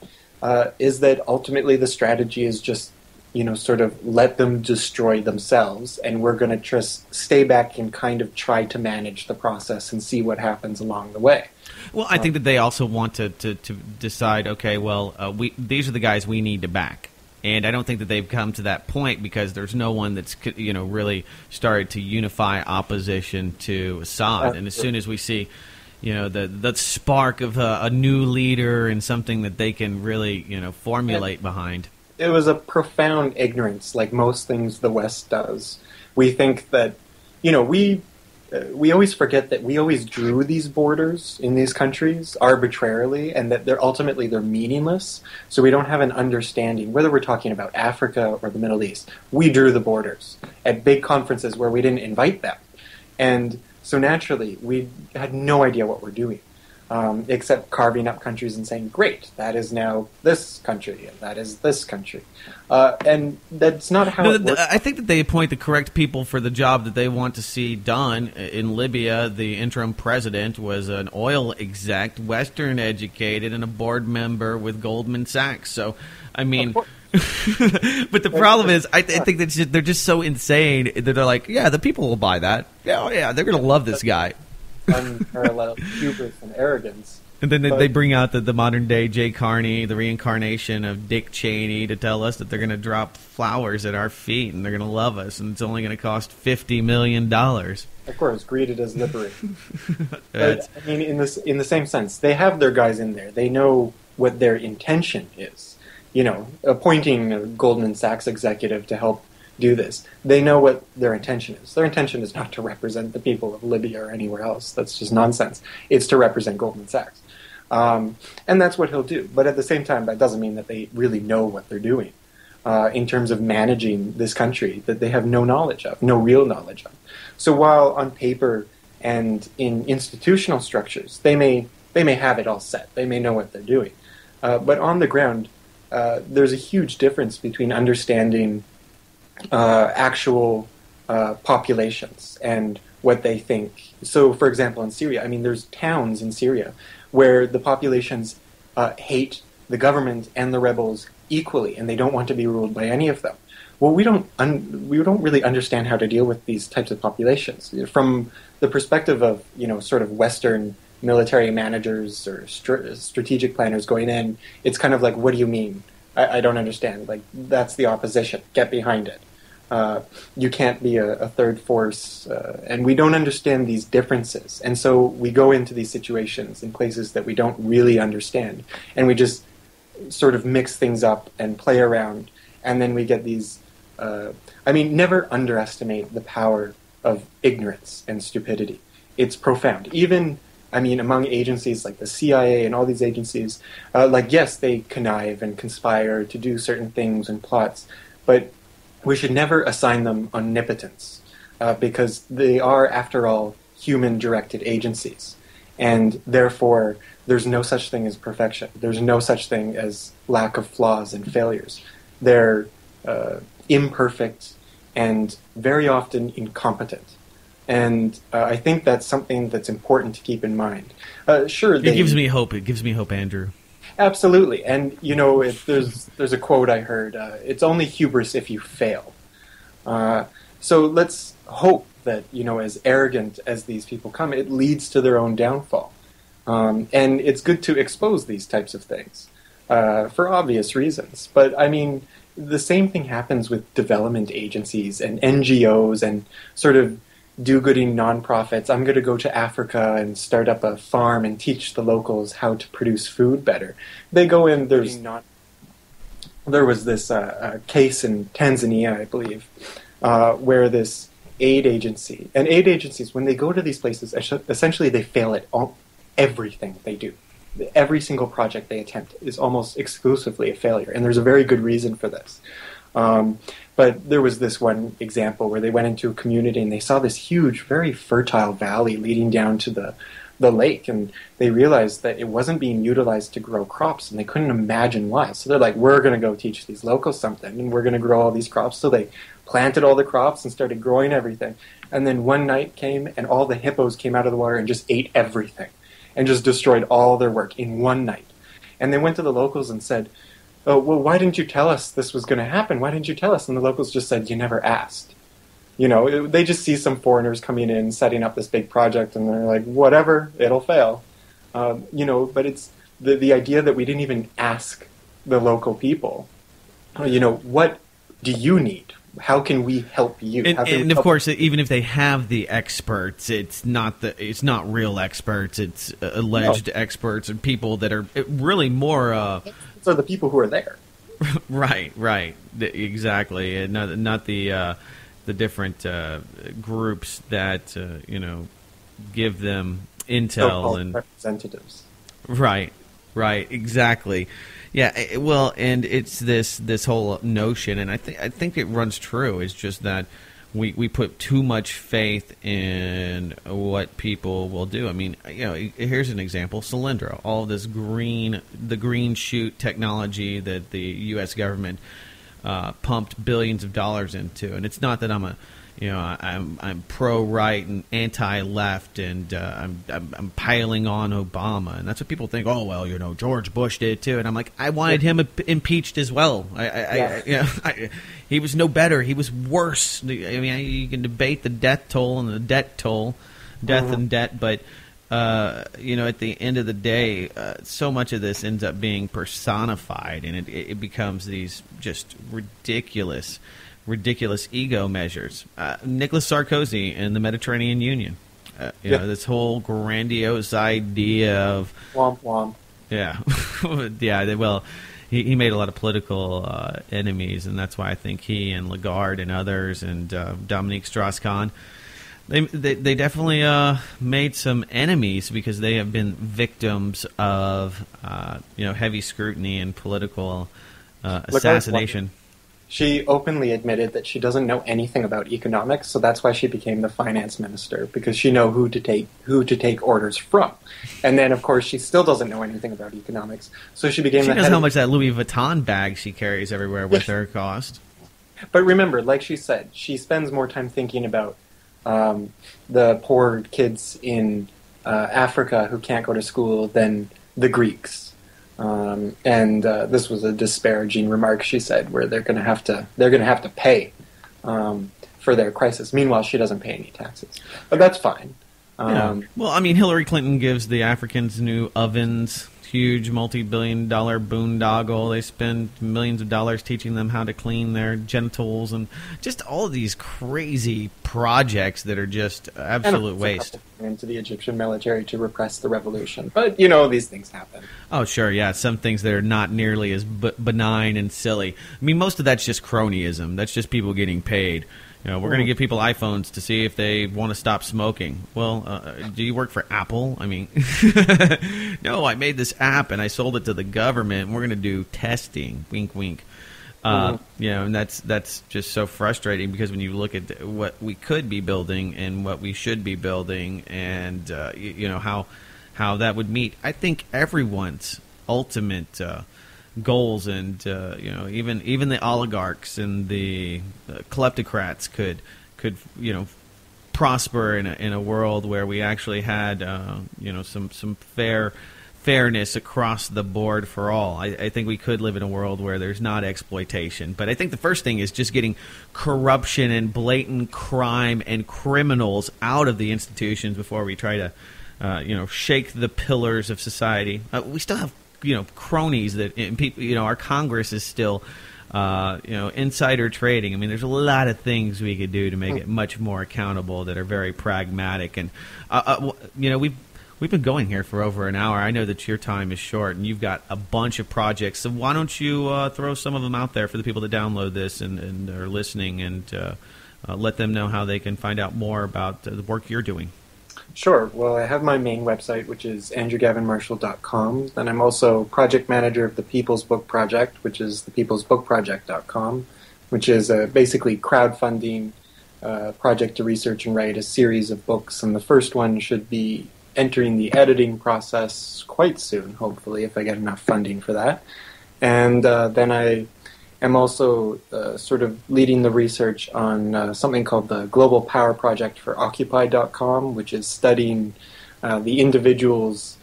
is that ultimately the strategy is just, sort of let them destroy themselves, and we're going to just stay back and kind of try to manage the process and see what happens along the way. Well, I think that they also want to decide, okay, well, these are the guys we need to back. And I don't think that they've come to that point because there's no one that's really started to unify opposition to Assad. And as soon as we see, the spark of a new leader and something that they can really formulate behind. It was a profound ignorance, like most things the West does. We think that we always forget that we always drew these borders in these countries arbitrarily, and that they're meaningless. So we don't have an understanding, whether we're talking about Africa or the Middle East. We drew the borders at big conferences where we didn't invite them. And so naturally, we had no idea what we're doing, except carving up countries and saying, great, that is now this country, and that is this country. And that's not how it works. I think that they appoint the correct people for the job that they want to see done. In Libya, the interim president was an oil exec, Western educated, and a board member with Goldman Sachs. So, I mean... but the problem is, I think that they're just so insane that they're like, yeah, the people will buy that. Yeah, they're going to love this guy. Unparalleled hubris and arrogance. And then they bring out the modern-day Jay Carney, the reincarnation of Dick Cheney, to tell us that they're going to drop flowers at our feet and they're going to love us, and it's only going to cost $50 million. Of course, greeted as liberation. But, I mean, in the same sense, they have their guys in there. They know what their intention is. Appointing a Goldman Sachs executive to help do this. They know what their intention is. Their intention is not to represent the people of Libya or anywhere else. That's just nonsense. It's to represent Goldman Sachs. And that's what he'll do. But at the same time, that doesn't mean that they really know what they're doing in terms of managing this country that they have no knowledge of, no real knowledge of. So while on paper and in institutional structures, they may have it all set. They may know what they're doing. But on the ground, there's a huge difference between understanding actual populations and what they think. So, for example, in Syria, I mean, there's towns in Syria where the populations hate the government and the rebels equally, and they don't want to be ruled by any of them. Well, we don't really understand how to deal with these types of populations from the perspective of sort of Western military managers or strategic planners going in. It's kind of like, what do you mean? I don't understand. Like, that's the opposition. Get behind it. You can't be a third force, and we don't understand these differences. And so we go into these situations in places that we don't really understand, and we just sort of mix things up and play around, and then we get these... never underestimate the power of ignorance and stupidity. It's profound. Even... among agencies like the CIA and all these agencies, yes, they connive and conspire to do certain things and plots, but we should never assign them omnipotence because they are, after all, human-directed agencies. And therefore, there's no such thing as perfection. There's no such thing as lack of flaws and failures. They're imperfect and very often incompetent. And I think that's something that's important to keep in mind. Sure, it gives me hope. It gives me hope, Andrew. Absolutely. And, there's a quote I heard, it's only hubris if you fail. So let's hope that, as arrogant as these people come, it leads to their own downfall. And it's good to expose these types of things for obvious reasons. But, the same thing happens with development agencies and NGOs and sort of do-gooding nonprofits. I'm going to go to Africa and start up a farm and teach the locals how to produce food better. They go in, there was this case in Tanzania, I believe, where this aid agency, and aid agencies, when they go to these places, essentially they fail at everything they do. every single project they attempt is almost exclusively a failure, and there's a very good reason for this. But there was this one example where they went into a community and they saw this huge, very fertile valley leading down to the lake, and they realized that it wasn't being utilized to grow crops, and they couldn't imagine why. So they're like, we're going to go teach these locals something, and we're going to grow all these crops. So they planted all the crops and started growing everything. And then one night came, and all the hippos came out of the water and just ate everything, and just destroyed all their work in one night. And they went to the locals and said, oh, well, why didn't you tell us this was going to happen? Why didn't you tell us? And the locals just said, you never asked. You know, they just see some foreigners coming in, setting up this big project, and they're like, whatever, it'll fail. You know, but it's the idea that we didn't even ask the local people, you know, what do you need? How can we help you? And of course, even if they have the experts, it's not real experts. It's alleged experts and people that are really more. So the people who are there. Right, exactly, and not the different groups that you know, give them intel So-called and representatives. Right, exactly. Yeah, well, and it's this whole notion, and I think it runs true. It's just that we put too much faith in what people will do. I mean, you know, here's an example: Solyndra, all of this the green shoot technology that the U.S. government pumped billions of dollars into. And it's not that I'm pro-right and anti-left, and I'm piling on Obama, and that's what people think. Oh, well, you know, George Bush did too, and I'm like, I wanted him impeached as well. He was no better. He was worse. I mean, you can debate the death toll and the debt toll, death and debt, but you know, at the end of the day, so much of this ends up being personified, and it becomes these just ridiculous ego measures. Nicolas Sarkozy and the Mediterranean Union. You know, this whole grandiose idea of womp womp. Yeah, yeah. Well, he made a lot of political enemies, and that's why I think he and Lagarde and others and Dominique Strauss-Kahn, they definitely made some enemies because they have been victims of you know, heavy scrutiny and political assassination. She openly admitted that she doesn't know anything about economics, so that's why she became the finance minister, because she knew who to take orders from. And then, of course, she still doesn't know anything about economics, so she became. She knows how much that Louis Vuitton bag she carries everywhere with her cost. But remember, like she said, she spends more time thinking about the poor kids in Africa who can't go to school than the Greeks. And this was a disparaging remark, she said, where they're going to have to pay for their crisis. Meanwhile, she doesn't pay any taxes, but that's fine. Well, I mean, Hillary Clinton gives the Africans new ovens, huge multi-billion-dollar boondoggle. They spend millions of dollars teaching them how to clean their genitals, and just all of these crazy projects that are just absolute waste. Into the Egyptian military to repress the revolution, but you know, these things happen. Oh, sure, yeah. Some things that are not nearly as benign and silly. I mean, most of that's just cronyism. That's just people getting paid. You know, we're going to give people iPhones to see if they want to stop smoking. Well, do you work for Apple? I mean, no, I made this app and I sold it to the government, and we're going to do testing. Wink, wink. You know, and that's just so frustrating, because when you look at what we could be building and what we should be building, and you know, how that would meet, I think, everyone's ultimate goals, and you know, even the oligarchs and the kleptocrats could you know, prosper in a world where we actually had you know, some fairness across the board for all. I think we could live in a world where there's not exploitation. But I think the first thing is just getting corruption and blatant crime and criminals out of the institutions before we try to you know, shake the pillars of society. We still have, you know, cronies that people, you know, our Congress is still you know, insider trading. I mean, there's a lot of things we could do to make it much more accountable that are very pragmatic. And you know, we've been going here for over an hour. I know that your time is short, and you've got a bunch of projects. So why don't you throw some of them out there for the people to download this and are listening, and let them know how they can find out more about the work you're doing. Sure. Well, I have my main website, which is andrewgavinmarshall.com. Then I'm also project manager of the People's Book Project, which is thepeoplesbookproject.com, which is basically crowdfunding project to research and write a series of books. And the first one should be entering the editing process quite soon, hopefully, if I get enough funding for that. And then I am also sort of leading the research on something called the Global Power Project for Occupy.com, which is studying the individuals,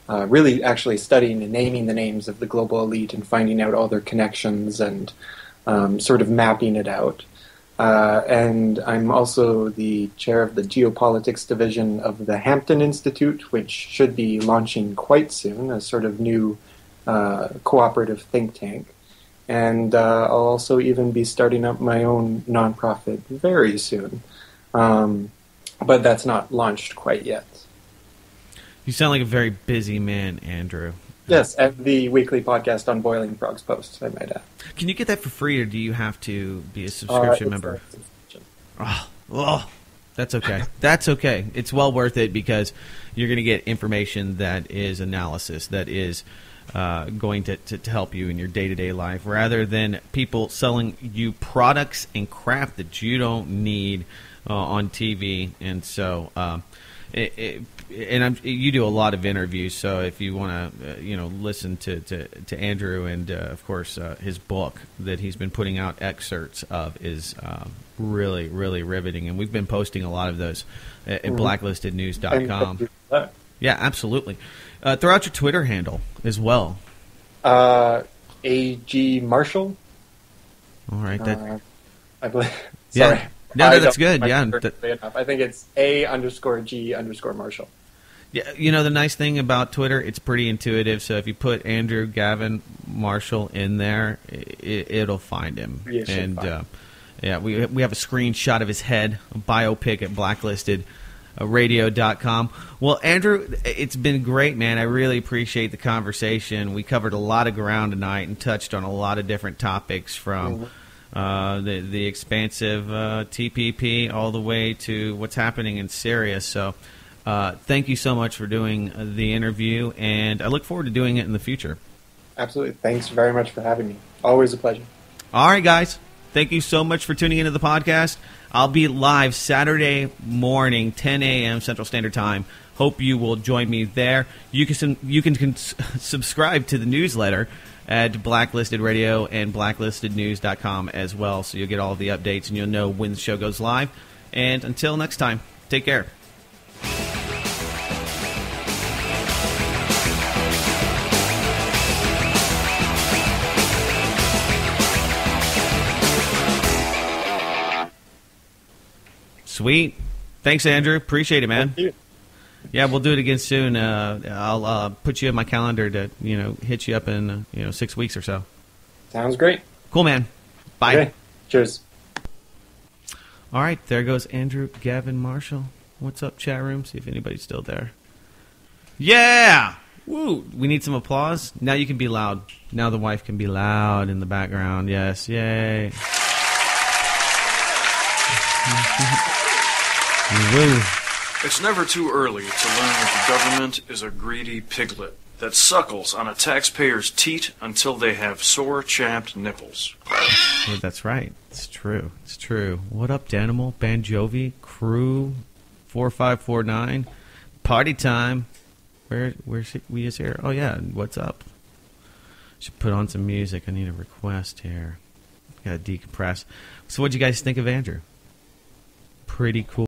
really actually studying and naming the names of the global elite and finding out all their connections and sort of mapping it out. And I'm also the chair of the Geopolitics Division of the Hampton Institute, which should be launching quite soon, a sort of new cooperative think tank. And I'll also even be starting up my own nonprofit very soon. But that's not launched quite yet. You sound like a very busy man, Andrew. Yes, and the weekly podcast on BoilingFrogsPost, I might add. Can you get that for free, or do you have to be a subscription member? Oh, that's okay. That's okay. It's well worth it because you're going to get information that is analysis, that is going to help you in your day-to-day life, rather than people selling you products and crap that you don't need on TV. And so, you do a lot of interviews. So if you want to, listen to Andrew and of course his book that he's been putting out excerpts of is really, really riveting. And we've been posting a lot of those at blacklistednews.com. Yeah, absolutely. Throw out your Twitter handle as well. A.G. Marshall. All right. I believe. Yeah. Sorry. No, that's good. Yeah. I think it's A_G_Marshall. Yeah. The nice thing about Twitter, it's pretty intuitive. So if you put Andrew Gavin Marshall in there, it'll find him. Yes, and we have a screenshot of his head, a biopic at Blacklisted. Radio.com. Well, Andrew, it's been great, man. I really appreciate the conversation. We covered a lot of ground tonight and touched on a lot of different topics from the expansive TPP all the way to what's happening in Syria. So thank you so much for doing the interview, and I look forward to doing it in the future. Absolutely. Thanks very much for having me. Always a pleasure. All right, guys. Thank you so much for tuning into the podcast. I'll be live Saturday morning, 10 a.m. Central Standard Time. Hope you will join me there. You can subscribe to the newsletter at Blacklisted Radio and blacklistednews.com as well, so you'll get all of the updates and you'll know when the show goes live. And until next time, take care. Sweet. Thanks, Andrew. Appreciate it, man. Thank you. Yeah, we'll do it again soon. I'll put you in my calendar to hit you up in 6 weeks or so. Sounds great. Cool, man. Bye. Okay. Cheers. All right, there goes Andrew Gavin Marshall. What's up, chat room? See if anybody's still there. Yeah! Woo! We need some applause. Now you can be loud. Now the wife can be loud in the background. Yes, yay. Woo. It's never too early to learn that the government is a greedy piglet that suckles on a taxpayer's teat until they have sore, chapped nipples. Yeah, that's right. It's true. It's true. What up, Danimal? Banjovi? Crew? 4549? Party time. Where's we is here? Oh, yeah. What's up? Should put on some music. I need a request here. Gotta decompress. So what'd you guys think of Andrew? Pretty cool.